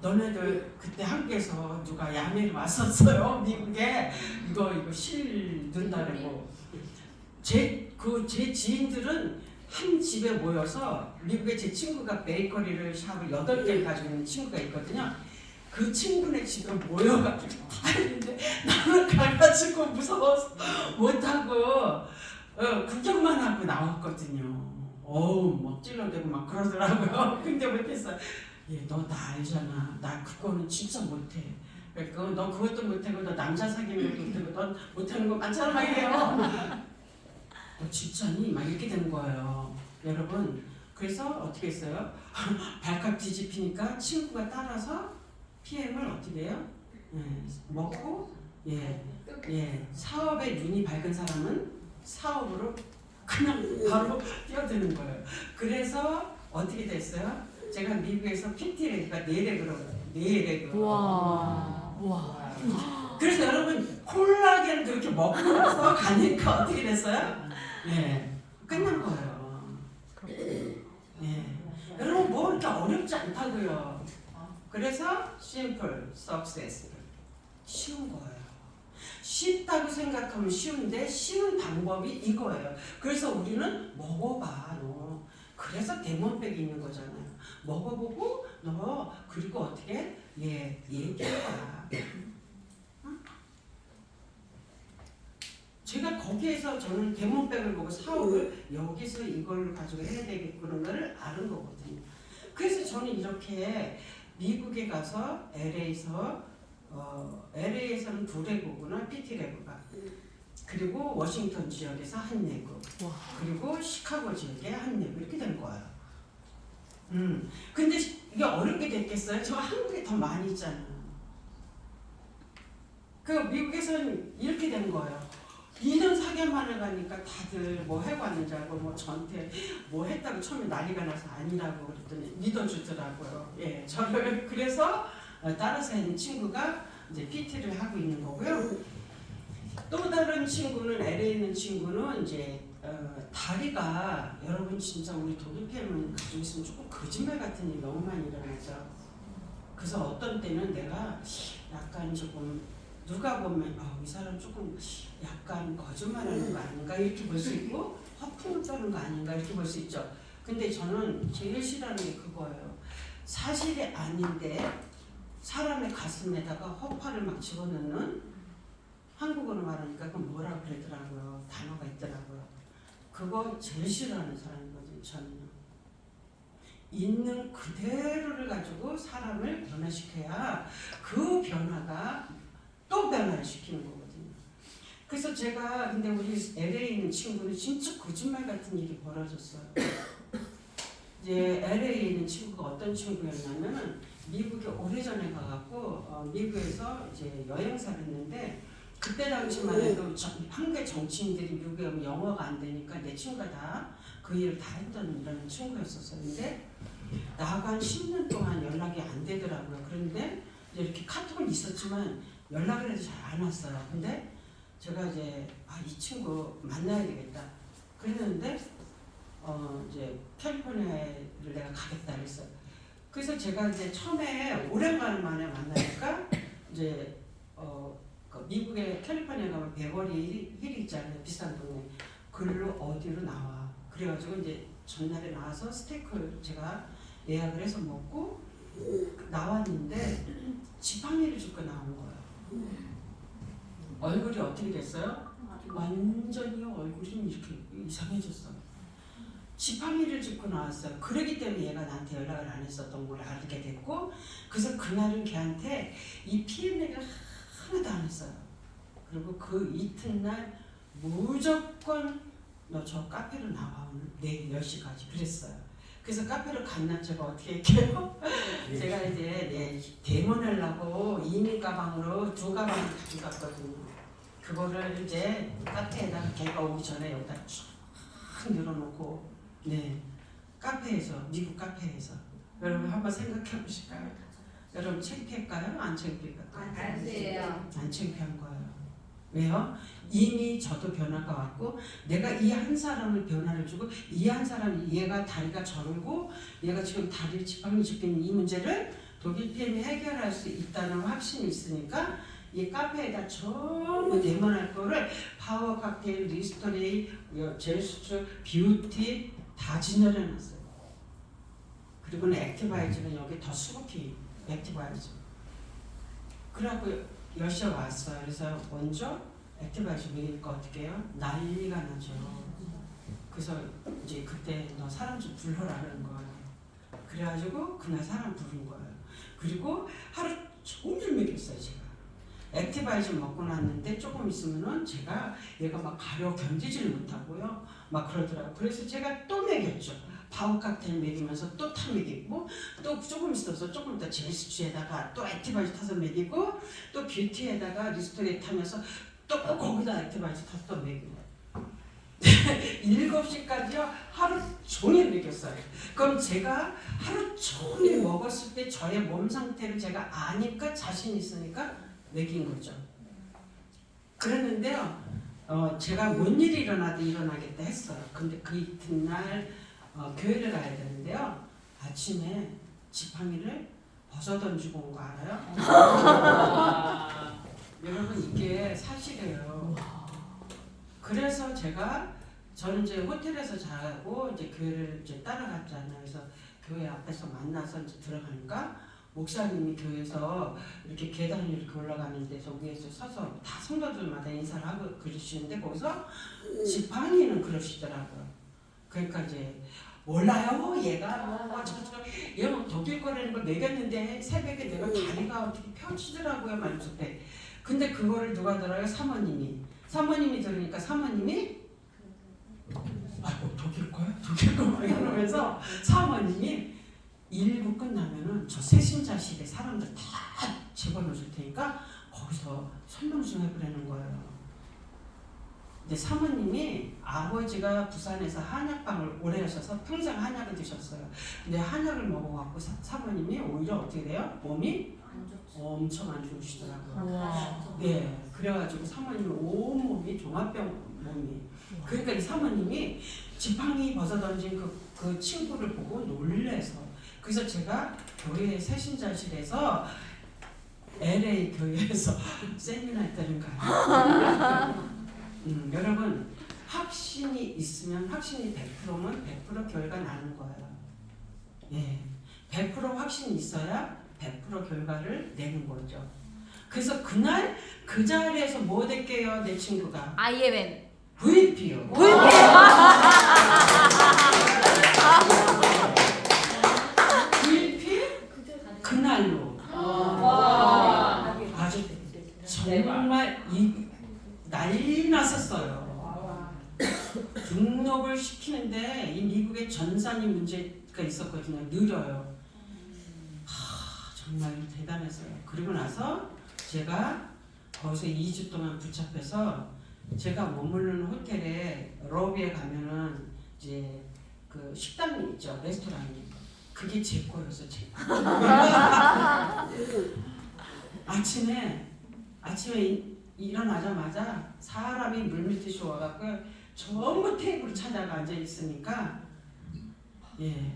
너네들 그때 한국에서 누가 야매를 왔었어요. 미국에 이거 실는다고. 제 지인들은 한 집에 모여서 미국에 제 친구가 베이커리를 샵을 8개를 가지고 있는 친구가 있거든요. 그 친구네 집에 모여가지고 다 했는데 나는 가가지고 무서워서 못하고 구경만 하고 나왔거든요. 막 찔러대고 막 그러더라고요. 근데 못했어요. 너 나 알잖아. 나 그거는 진짜 못해. 그러니까 너 그것도 못하고 너 남자 사귀는 것도 못하고 넌 못하는 거 많잖아 막 이래요. 너 진짜니? 막 이렇게 되는 거예요. 여러분 그래서 어떻게 했어요? 발칵 뒤집히니까 친구가 따라서 PM을 어떻게 해요? 먹고 사업에 눈이 밝은 사람은 사업으로 그냥 바로 뛰어드는 거예요. 그래서 어떻게 됐어요? 제가 미국에서 PT래니까 4레그로 우와. 그래서 여러분 콜라겐 그렇게 먹고 나서 가니까 어떻게 됐어요? 끝난 거예요. 여러분 뭐 이렇게 어렵지 않다고요. 그래서 simple, success 쉬운 거예요. 쉽다고 생각하면 쉬운데 쉬운 방법이 이거예요. 그래서 우리는 먹어봐 너. 그래서 대문백이 있는 거잖아요. 먹어보고 너 그리고 어떻게 얘기해봐. 제가 거기에서 저는 대문백을 보고 사업을 여기서 이걸 가지고 해야 되겠구나를 아는 거거든요. 그래서 저는 이렇게 미국에 가서 LA에서는 2레그구나 PT레그가 그리고 워싱턴 지역에서 1레그 그리고 시카고 지역에 1레그 이렇게 된 거예요. 근데 이게 어렵게 됐겠어요? 저 한국에 더 많이 있잖아요. 그 미국에서는 이렇게 된 거예요. 2년 4개월 만에 가니까 다들 뭐 해고 왔는 줄 알고 뭐 저한테 뭐 했다고 처음에 난리가 나서 아니라고 그랬더니 믿어주더라고요. 저를 그래서 따라서 있는 친구가 이제 PT를 하고 있는 거고요. 또 다른 친구는 LA에 있는 친구는 이제 다리가 여러분 진짜 우리 독일PM은 가지고 있으면 조금 거짓말 같은 일이 너무 많이 일어나죠. 그래서 어떤 때는 내가 약간 조금 누가 보면 이 사람 조금 약간 거짓말하는 거 아닌가 이렇게 볼 수 있고 허풍을 떠는 거 아닌가 이렇게 볼 수 있죠. 근데 저는 제일 싫어하는 게 그거예요. 사실이 아닌데 사람의 가슴에다가 허파를 막 집어넣는, 한국어로 말하니까 그건 뭐라 그러더라고요. 단어가 있더라고요. 그거 제일 싫어하는 사람이거든요. 저는요. 있는 그대로를 가지고 사람을 변화시켜야 그 변화가 또 변화를 시키는 거거든요. 그래서 제가 근데 우리 LA에 있는 친구는 진짜 거짓말 같은 일이 벌어졌어요. 이제 LA에 있는 친구가 어떤 친구였냐면은 미국에 오래전에 가갖고 미국에서 이제 여행사를 했는데 그때 당시만 해도 한국의 정치인들이 미국에 오면 영어가 안 되니까 내 친구가 다 그 일을 다 했던 이런 친구였었어요. 근데 나하고 한 10년 동안 연락이 안 되더라고요. 그런데 이렇게 카톡은 있었지만 연락을 해도 잘 안 왔어요. 근데 제가 이제 이 친구 만나야 되겠다 그랬는데 이제 캘리포니아를 내가 가겠다 그랬어요. 그래서 제가 이제 처음에 오랜만에 만나니까 이제 그 미국의 캘리포니아 가면 베버리 힐이 있잖아요. 비싼 동네. 글로 어디로 나와. 그래가지고 이제 전날에 나와서 스테이크를 제가 예약을 해서 먹고 나왔는데 지팡이를 줍고 나온 거예요. 얼굴이 어떻게 됐어요? 완전히 얼굴이 이렇게 이상해졌어요. 지팡이를 짚고 나왔어요. 그러기 때문에 얘가 나한테 연락을 안 했었던 걸 알게 됐고, 그래서 그날은 걔한테 이 PM을 하나도 안 했어요. 그리고 그 이튿날 무조건 너 저 카페로 나와 오늘 내일 10시까지 그랬어요. 그래서 카페로 갔나 제가 어떻게 할게요? 제가 이제 대문하려고 이민 가방으로 2가방을 가져갔거든요. 그거를 이제 카페에다가 걔가 오기 전에 여기다 쫙 늘어놓고 카페에서, 미국 카페에서 여러분 한번 생각해 보실까요? 여러분 창피할까요? 안 창피할까요? 안 창피한 거예요. 왜요? 이미 저도 변화가 왔고 내가 이 한 사람을 변화를 주고 이 한 사람이 얘가 다리가 저르고 얘가 지금 다리를 지팡이 짚는 이 문제를 독일 PM이 해결할 수 있다는 확신이 있으니까 이 카페에다 전부 내만할 거를 파워 칵테일, 리스토레이, 제스처, 뷰티 다 진열해 놨어요. 그리고는 액티바이즈는 여기 더 수북히 액티바이즈. 그래갖고 10시에 왔어요. 그래서 먼저 액티바이즈 먹이니까 어떻게 해요? 난리가 나죠. 그래서 이제 그때 너 사람 좀 불러라는 거예요. 그래가지고 그날 사람 부른 거예요. 그리고 하루 종일 먹였어요 제가. 액티바이즈 먹고 났는데 조금 있으면은 제가 얘가 막 가려 견디지를 못하고요. 막 그러더라고요. 그래서 제가 또 먹였죠. 파워 칵테일 먹이면서 또 타 먹이고 또 조금 있어서 조금 더 제스처에다가 또 액티바이즈 타서 먹이고 또 뷰티에다가 리스토레이 타면서 또 거기다 액티바이즈 타서 또 먹이고 7시까지요 하루 종일 먹였어요. 그럼 제가 하루 종일 먹었을 때 저의 몸 상태를 제가 아니까 자신 있으니까 먹인 거죠. 그랬는데요 제가 뭔 일이 일어나도 일어나겠다 했어요. 근데 그 이튿날 교회를 가야 되는데요 아침에 지팡이를 벗어 던지고 온 거 알아요? 여러분 이게 사실이에요. 그래서 저는 이제 호텔에서 자고 이제 교회를 이제 따라갔잖아요. 그래서 교회 앞에서 만나서 이제 들어가니까 목사님이 교회에서 이렇게 계단을 이렇게 올라가는 데서 위에서 서서 다 성도들마다 인사를 하고 그러시는데 거기서 지팡이는 그러시더라고요. 그러니까 이제 몰라요 얘가 얘가 독일 거라는 걸 먹였는데 새벽에 내가 다리가 어떻게 펴지더라고요 말면서 근데 그거를 누가 들어요? 사모님이 들으니까 사모님이 독일 거야? 독일 거야? 이러면서 사모님이 일부 끝나면은 저 세신자실에 사람들 다 집어넣을 테니까 거기서 설명 좀 해보라는 거예요. 근데 사모님이 아버지가 부산에서 한약방을 오래 하셔서 평생 한약을 드셨어요. 근데 한약을 먹어갖고 사모님이 오히려 어떻게 돼요? 몸이 엄청 안 좋으시더라고요. 네, 그래가지고 사모님이 온몸이 종합병 몸이. 그러니까 이 사모님이 지팡이 벗어던진 그 친구를 보고 놀래서 그래서 제가 교회 세신자실에서 LA 교회에서 세미나 했다는 거 아니에요? 여러분 확신이 있으면 확신이 100%면 100% 결과 나는 거예요. 예, 100% 확신이 있어야 100% 결과를 내는 거죠. 그래서 그날 그 자리에서 뭐 됐게요, 내 친구가? IMM. VP요. VP 그날로 아주 정말 이 난리 났었어요. 등록을 시키는데 이 미국의 전산이 문제가 있었거든요. 느려요. 정말 대단했어요. 그리고 나서 제가 거기서 2주 동안 붙잡혀서 제가 머무르는 호텔에 로비에 가면은 이제 그 식당이 있죠. 레스토랑이. 그게 제 거였어. 제가. 아침에 일어나자마자 사람이 물밑에서 와갖고 전부 테이블을 찾아가 앉아 있으니까 예.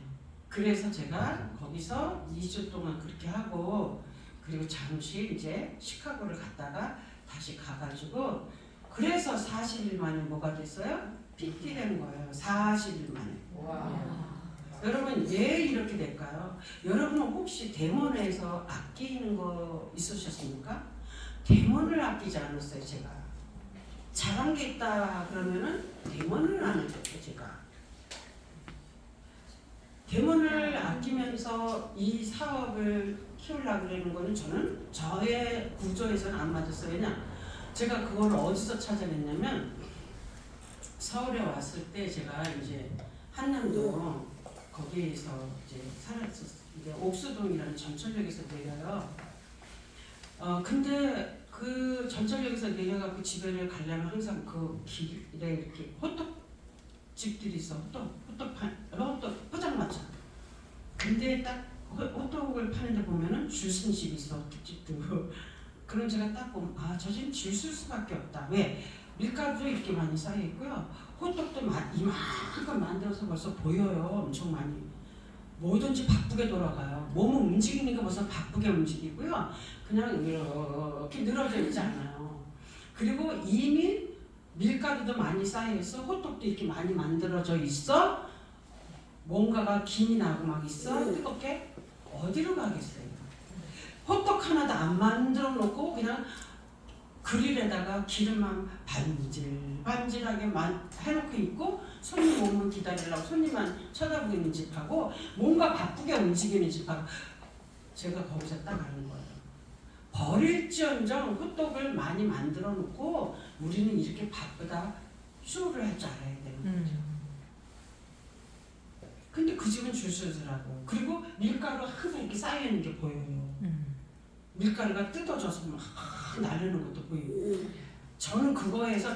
그래서 제가 거기서 2주 동안 그렇게 하고 그리고 잠시 이제 시카고를 갔다가 다시 가가지고 그래서 40일 만에 뭐가 됐어요? PT 된 거예요. 40일 만에. 여러분 왜 이렇게 될까요? 여러분은 혹시 데몬에서 아끼는 거 있으셨습니까? 데몬을 아끼지 않았어요. 제가 잘한 게 있다 그러면은 데몬을 안 했죠. 제가 데몬을 아끼면서 이 사업을 키우려고 그러는 거는 저는 저의 구조에서는 안 맞았어요. 왜냐? 제가 그걸 어디서 찾아냈냐면 서울에 왔을 때 제가 이제 한남도 거기에서 이제 살았었어요. 이게 옥수동이라는 전철역에서 내려요. 근데 그 전철역에서 내려가고 집에를 가려면 항상 그 길에 이렇게 호떡집들이 있어. 호떡 포장마차. 근데 딱 호떡을 파는데 보면은 줄 서는 집이 있어. 호떡집도. 그럼 제가 딱 보면 저 집은 줄 쓸 수밖에 없다. 왜? 밀가루도 이렇게 많이 쌓여 있고요. 호떡도 이만큼 만들어서 벌써 보여요. 엄청 많이. 뭐든지 바쁘게 돌아가요. 몸은 움직이니까 벌써 바쁘게 움직이고요. 그냥 이렇게 늘어져 있지 않아요. 그리고 이미 밀가루도 많이 쌓여 있어. 호떡도 이렇게 많이 만들어져 있어. 뭔가가 김이 나고 막 있어. 뜨겁게. 어디로 가겠어요? 호떡 하나도 안 만들어 놓고 그냥 그릴에다가 기름만 반질반질하게 해놓고 있고 손님 오면 기다리려고 손님만 쳐다보고 있는 집하고 뭔가 바쁘게 움직이는 집하고 제가 거기서 딱 아는 거예요. 버릴지언정 호떡을 많이 만들어 놓고 우리는 이렇게 바쁘다 쇼를 할 줄 알아야 되는 거죠. 근데 그 집은 줄 서더라고요. 그리고 밀가루가 항상 이렇게 쌓여있는 게 보여요. 밀가루가 뜯어져서 막 나르는 것도 보이고. 저는 그거에서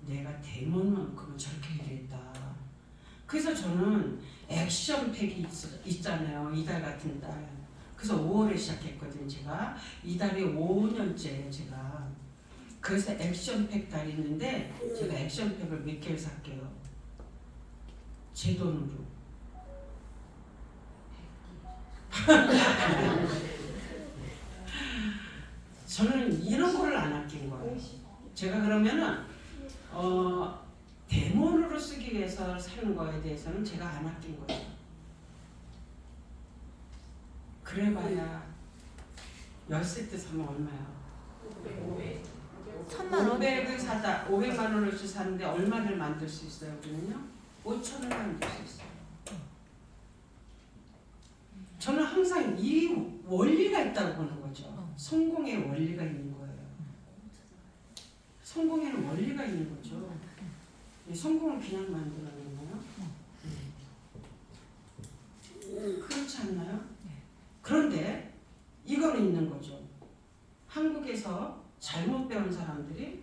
내가 데몬만큼은 저렇게 일했다. 그래서 저는 액션팩이 있잖아요. 이달 같은 달. 그래서 5월에 시작했거든요. 제가 이달이 5년째예요. 제가. 그래서 액션팩 달이 있는데 제가 액션팩을 몇 개를 살게요. 제 돈으로. 저는 이런 거를 안 아낀 거예요. 제가 그러면은 데몬으로 쓰기 위해서 사는 거에 대해서는 제가 안 아낀 거예요. 그래봐야 10세트 사면 얼마야? 1000만 원? 500을 사다 500만 원어치 사는데 얼마를 만들 수 있어요? 그러면요? 5천을 만들 수 있어요. 저는 항상 이 원리가 있다고 보는 거죠. 성공의 원리가 있는 거예요. 성공에는 원리가 있는 거죠. 성공을 그냥 만들어내는 거예요? 그렇지 않나요? 그런데 이거는 있는 거죠. 한국에서 잘못 배운 사람들이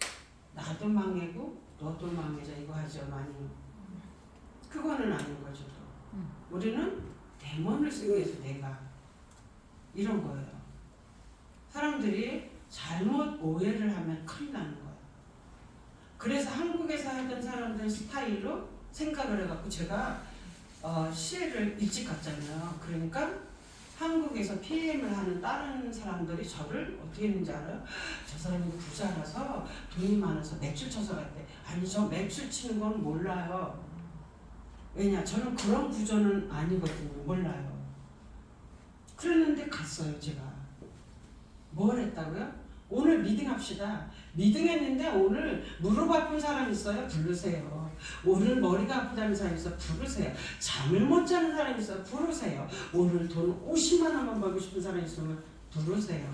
나도 망해고 너도 망해자 이거 하죠. 많이. 그거는 아닌 거죠. 우리는 데몬을 쓰기 위해서 내가 이런 거예요. 사람들이 잘못 오해를 하면 큰일 나는 거예요. 그래서 한국에서 하던 사람들 스타일로 생각을 해갖고 제가 시애를 일찍 갔잖아요. 그러니까 한국에서 PM을 하는 다른 사람들이 저를 어떻게 했는지 알아요? 저 사람이 부자라서 돈이 많아서 매출 쳐서 갔대. 아니 저 매출 치는 건 몰라요. 왜냐 저는 그런 구조는 아니거든요. 몰라요. 그랬는데 갔어요 제가. 뭘 했다고요? 오늘 미팅합시다. 미팅했는데 오늘 무릎 아픈 사람 있어요? 부르세요. 오늘 머리가 아프다는 사람 있어요? 부르세요. 잠을 못 자는 사람 있어요? 부르세요. 오늘 돈 50만 원만 벌고 싶은 사람 있으면 부르세요.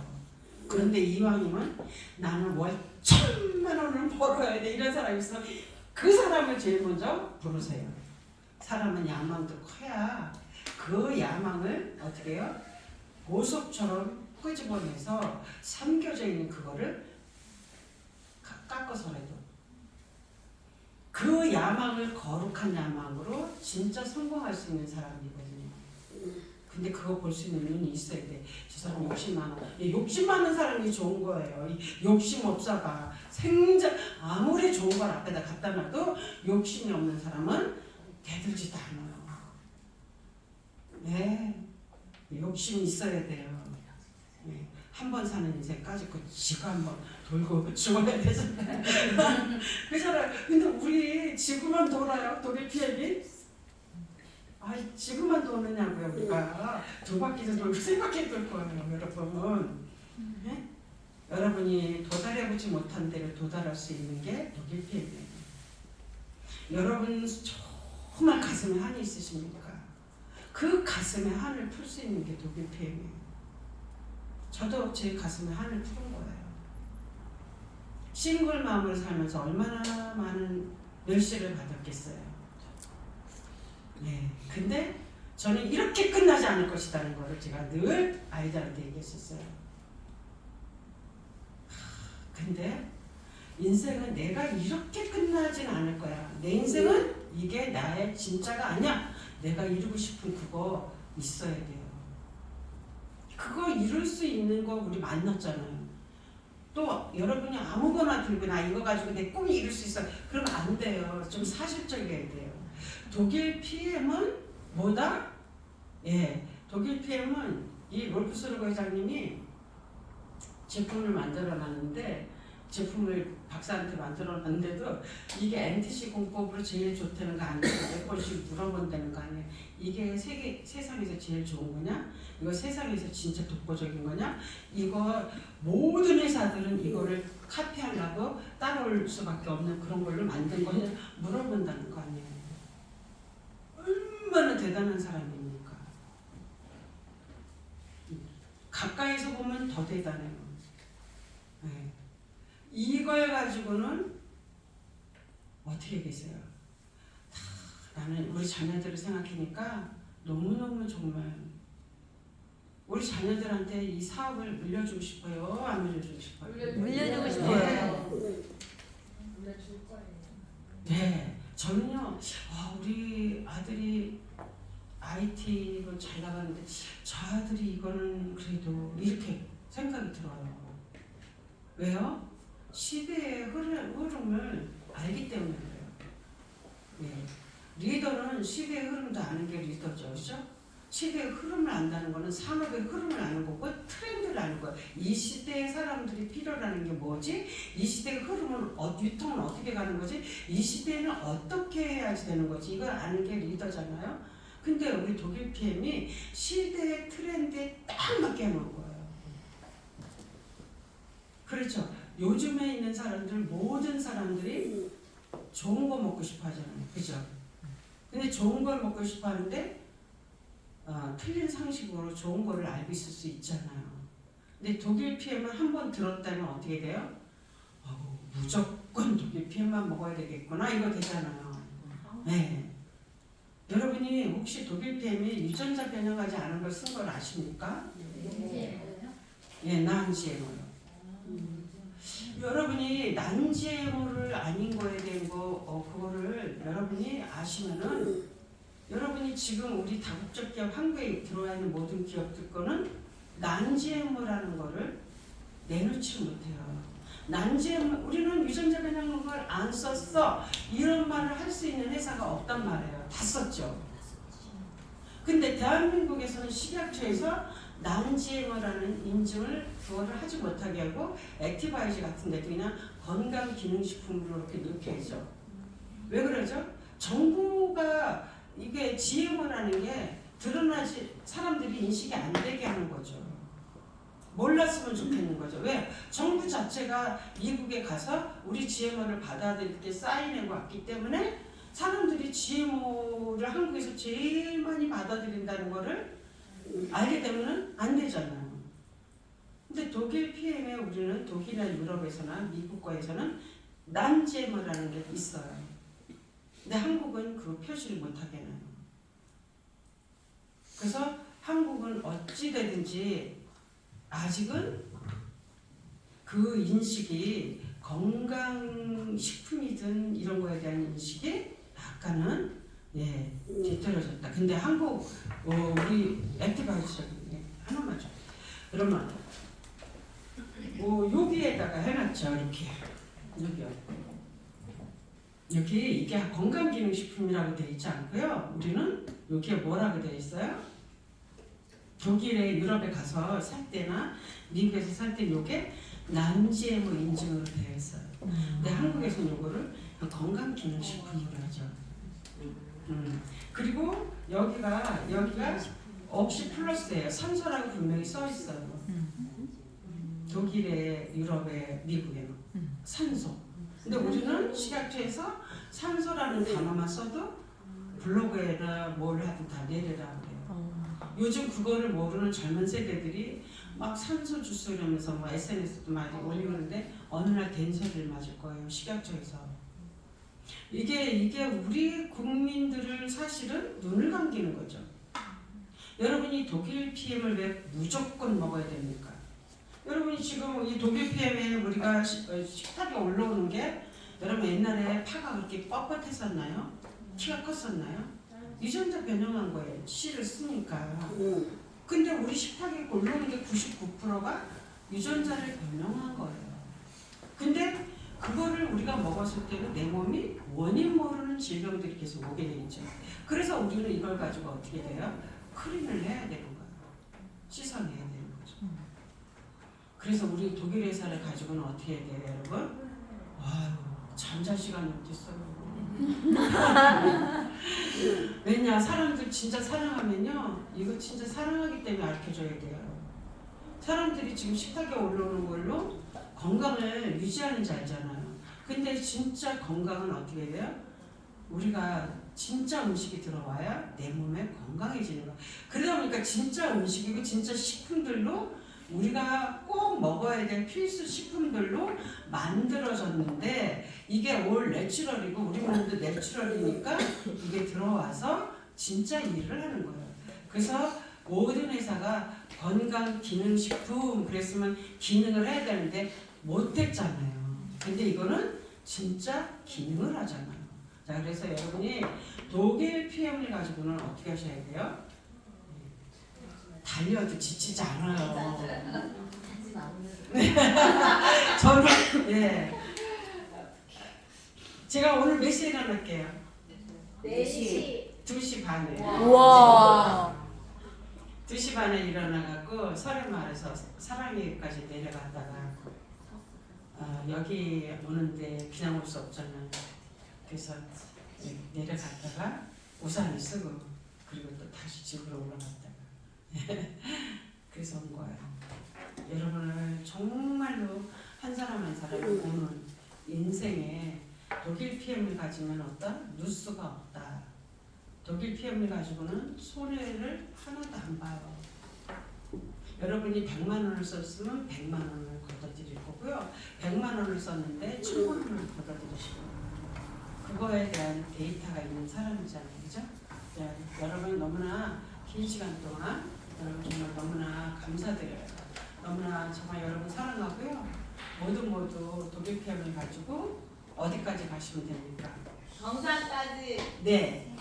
그런데 이왕이면 나는 월 1000만 원을 벌어야 돼 이런 사람 있으면 그 사람을 제일 먼저 부르세요. 사람은 야망도 커야 그 야망을 어떻게 해요? 보석처럼 끄집어내서 삼겨져 있는 그거를 깎아서라도 그 야망을 거룩한 야망으로 진짜 성공할 수 있는 사람이거든요. 근데 그거 볼 수 있는 눈이 있어야 돼. 저 사람 욕심 많아. 욕심 많은 사람이 좋은 거예요. 욕심 없어가 생전 아무리 좋은 걸 앞에다 갖다 놔도 욕심이 없는 사람은 대들지도 않아요. 네, 욕심이 있어야 돼요. 네. 한 번 사는 인생까지 그 지구 한번 돌고 죽어야 되잖아요. 그잖아요. 근데 우리 지구만 돌아요. 독일 PM이? 아이 지구만 도느냐고요. 우리가 2바퀴도 돌고 3바퀴 돌 거예요. 여러분. 네? 여러분이 도달해보지 못한 데를 도달할 수 있는 게 독일 PM이에요. 여러분 정말 가슴에 한이 있으십니까? 그 가슴에 한을 풀 수 있는 게 독일 PM이에요. 저도 제 가슴에 한을 푸는 거예요. 싱글 마음으로 살면서 얼마나 많은 멸시를 받았겠어요. 네. 근데 저는 이렇게 끝나지 않을 것이라는 거를 제가 늘 아이들한테 얘기했었어요. 근데 인생은 내가 이렇게 끝나진 않을 거야. 내 인생은 이게 나의 진짜가 아니야. 내가 이루고 싶은 그거 있어야 돼요. 그거 이룰 수 있는 거 우리 만났잖아요. 또 여러분이 아무거나 들고 나 이거 가지고 내 꿈이 이룰 수 있어. 그러면 안 돼요. 좀 사실적이어야 돼요. 독일 PM은 뭐다? 예, 독일 PM은 이 롤프스르 회장님이 제품을 만들어놨는데 제품을 박사한테 만들어놨는데도 이게 NTC 공법으로 제일 좋다는 거 아니에요? 몇 번씩 물어본다는 거 아니에요? 이게 세상에서 제일 좋은 거냐? 이거 세상에서 진짜 독보적인 거냐? 이거 모든 회사들은 이거를 카피하려고 따라올 수밖에 없는 그런 걸로 만든 거냐? 물어본다는 거 아니에요? 얼마나 대단한 사람입니까? 가까이서 보면 더 대단해요. 네. 이걸 가지고는 어떻게 계세요? 나는 우리 자녀들을 생각하니까 너무너무 정말 우리 자녀들한테 이 사업을 물려주고 싶어요? 안 물려주고 싶어요? 물려주고 싶어요. 물려줄 거예요. 네, 저는요. 우리 아들이 IT로 잘 나가는데 저 아들이 이거는 그래도 이렇게 생각이 들어요. 왜요? 시대의 흐름을 알기 때문에 그래요. 네. 리더는 시대의 흐름도 아는 게 리더죠. 그렇죠? 시대의 흐름을 안다는 거는 산업의 흐름을 아는 거고 트렌드를 아는 거예요. 이 시대의 사람들이 필요라는 게 뭐지? 이 시대의 흐름은 유통은 어떻게 가는 거지? 이 시대는 어떻게 해야지 되는 거지? 이걸 아는 게 리더잖아요. 근데 우리 독일 PM이 시대의 트렌드에 딱 맞게 해놓은 거예요. 그렇죠. 요즘에 있는 사람들 모든 사람들이 좋은 거 먹고 싶어 하잖아요. 그죠? 근데 좋은 걸 먹고 싶어 하는데 틀린 상식으로 좋은 거를 알고 있을 수 있잖아요. 근데 독일 PM을 한번 들었다면 어떻게 돼요? 무조건 독일 PM만 먹어야 되겠구나 이거 되잖아요. 네. 여러분이 혹시 독일 PM이 유전자 변형하지 않은 걸 쓴 걸 아십니까? 예, 난GMO요. 여러분이 난GMO를 아닌 거에 대한 그거를 여러분이 아시면은 여러분이 지금 우리 다국적 기업 한국에 들어와 있는 모든 기업들 거는 난GMO라는 거를 내놓지 못해요. 난GMO 우리는 유전자 변형한 걸 안 썼어 이런 말을 할 수 있는 회사가 없단 말이에요. 다 썼죠. 근데 대한민국에서는 식약처에서 난GMO라는 인증을 그거를 하지 못하게 하고 액티바이즈 같은 데도 그냥 건강기능식품으로 이렇게 넣게하죠. 왜 그러죠? 정부가 이게 GMO라는 게 드러나지 사람들이 인식이 안 되게 하는 거죠. 몰랐으면 좋겠는 거죠. 왜? 정부 자체가 미국에 가서 우리 GMO를 받아들일 때 사인해 왔기 때문에 사람들이 GMO를 한국에서 제일 많이 받아들인다는 거를 알게 되면 안 되잖아요. 근데 독일 PM에 우리는 독일이나 유럽에서나 미국과에서는 난GMO라는 게 있어요. 근데 한국은 그 표시를 못하게 해요. 그래서 한국은 어찌되든지 아직은 그 인식이 건강식품이든 이런 거에 대한 인식이 약간은 뒤떨어졌다. 근데 한국 우리 액티바이즈 하나만 줘. 그러면 여기에다가 해놨죠. 이렇게 여기요. 여기 이게 건강기능식품이라고 되어 있지 않고요. 우리는 여기에 뭐라고 되어 있어요? 독일에 유럽에 가서 살 때나 미국에서 살 때 요게 난GMO 인증으로 되어 있어요. 근데 한국에서는 요거를 건강기능식품으로 하죠. 그리고 여기가 없이 플러스예요. 산소라고 분명히 써 있어요. 독일에 유럽에 미국에는 산소. 근데 우리는 식약처에서 산소라는 단어만 써도 블로그에나 뭘 하든 다 내려라 그래요. 요즘 그거를 모르는 젊은 세대들이 막 산소 주스 이러면서 뭐 SNS도 많이 올리고 그러는데 어느 날 된소리를 맞을 거예요. 식약처에서. 이게 우리 국민들을 사실은 눈을 감기는 거죠. 여러분이 독일 PM을 왜 무조건 먹어야 됩니까? 여러분이 지금 이 독일 PM에 우리가 식탁에 올라오는 게 여러분 옛날에 파가 그렇게 뻣뻣했었나요? 키가 컸었나요? 유전자 변형한 거예요. C를 쓰니까. 근데 우리 식탁에 올라오는 게 99%가 유전자를 변형한 거예요. 근데 그거를 우리가 먹었을 때는 내 몸이 원인 모르는 질병들이 계속 오게 되죠. 그래서 우리는 이걸 가지고 어떻게 돼요? 클린을 해야 되는 거예요. 씻어내야 되는 거죠. 그래서 우리 독일 회사를 가지고는 어떻게 해야 돼요, 여러분? 아유, 잠잘 시간이 어딨어요. 왜냐, 사람들 진짜 사랑하면요, 이거 진짜 사랑하기 때문에 가르쳐줘야 돼요. 사람들이 지금 식탁에 올라오는 걸로 건강을 유지하는지 알잖아요. 근데 진짜 건강은 어떻게 돼요? 우리가 진짜 음식이 들어와야 내 몸에 건강해지는 거야. 그러다 보니까 진짜 음식이고 진짜 식품들로 우리가 꼭 먹어야 될 필수 식품들로 만들어졌는데 이게 올 내추럴이고 우리 몸도 내추럴이니까 이게 들어와서 진짜 일을 하는 거예요. 그래서 모든 회사가 건강기능식품 그랬으면 기능을 해야 되는데 못했잖아요. 근데 이거는 진짜 기능을 하잖아요. 자, 그래서 여러분이 독일 PM을 가지고는 어떻게 하셔야 돼요? 달려도 지치지 않아요. 저는 제가 오늘 몇 시에 일어날게요? 4시. 2시 반에. 우와. 2시 반에 일어나갖고 설해마을에서 사랑이까지 내려갔다가 여기 오는데 그냥 올 수 없잖아요. 그래서 내려갔다가 우산을 쓰고 그리고 또 다시 집으로 올라갔다가 그래서 온 거예요. 여러분을 정말로 한 사람 한 사람이 보는 인생에 독일 PM을 가지면 어떤 누수가 없다. 독일 PM을 가지고는 손해를 하나도 안 봐요. 여러분이 100만 원을 썼으면 100만 원을 걷어들일 거고요. 100만 원을 썼는데 1000만 원을 걷어들이시고 그거에 대한 데이터가 있는 사람이잖아요. 그죠? 여러분 너무나 긴 시간 동안 여러분 정말 너무나 감사드려요. 너무나 정말 여러분 사랑하고요. 모두 독일 PM을 가지고 어디까지 가시면 됩니까? 정상까지. 네.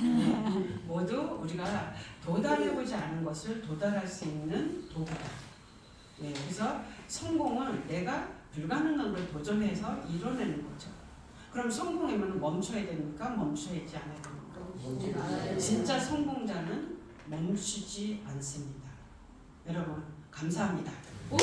모두 우리가 도달해보지 않은 것을 도달할 수 있는 도구다. 그래서 성공은 내가 불가능한 걸 도전해서 이뤄내는 거죠. 그럼 성공하면 멈춰야 됩니까? 멈춰야지 않아야 됩니까? 진짜 성공자는 멈추지 않습니다. 여러분 감사합니다. 오!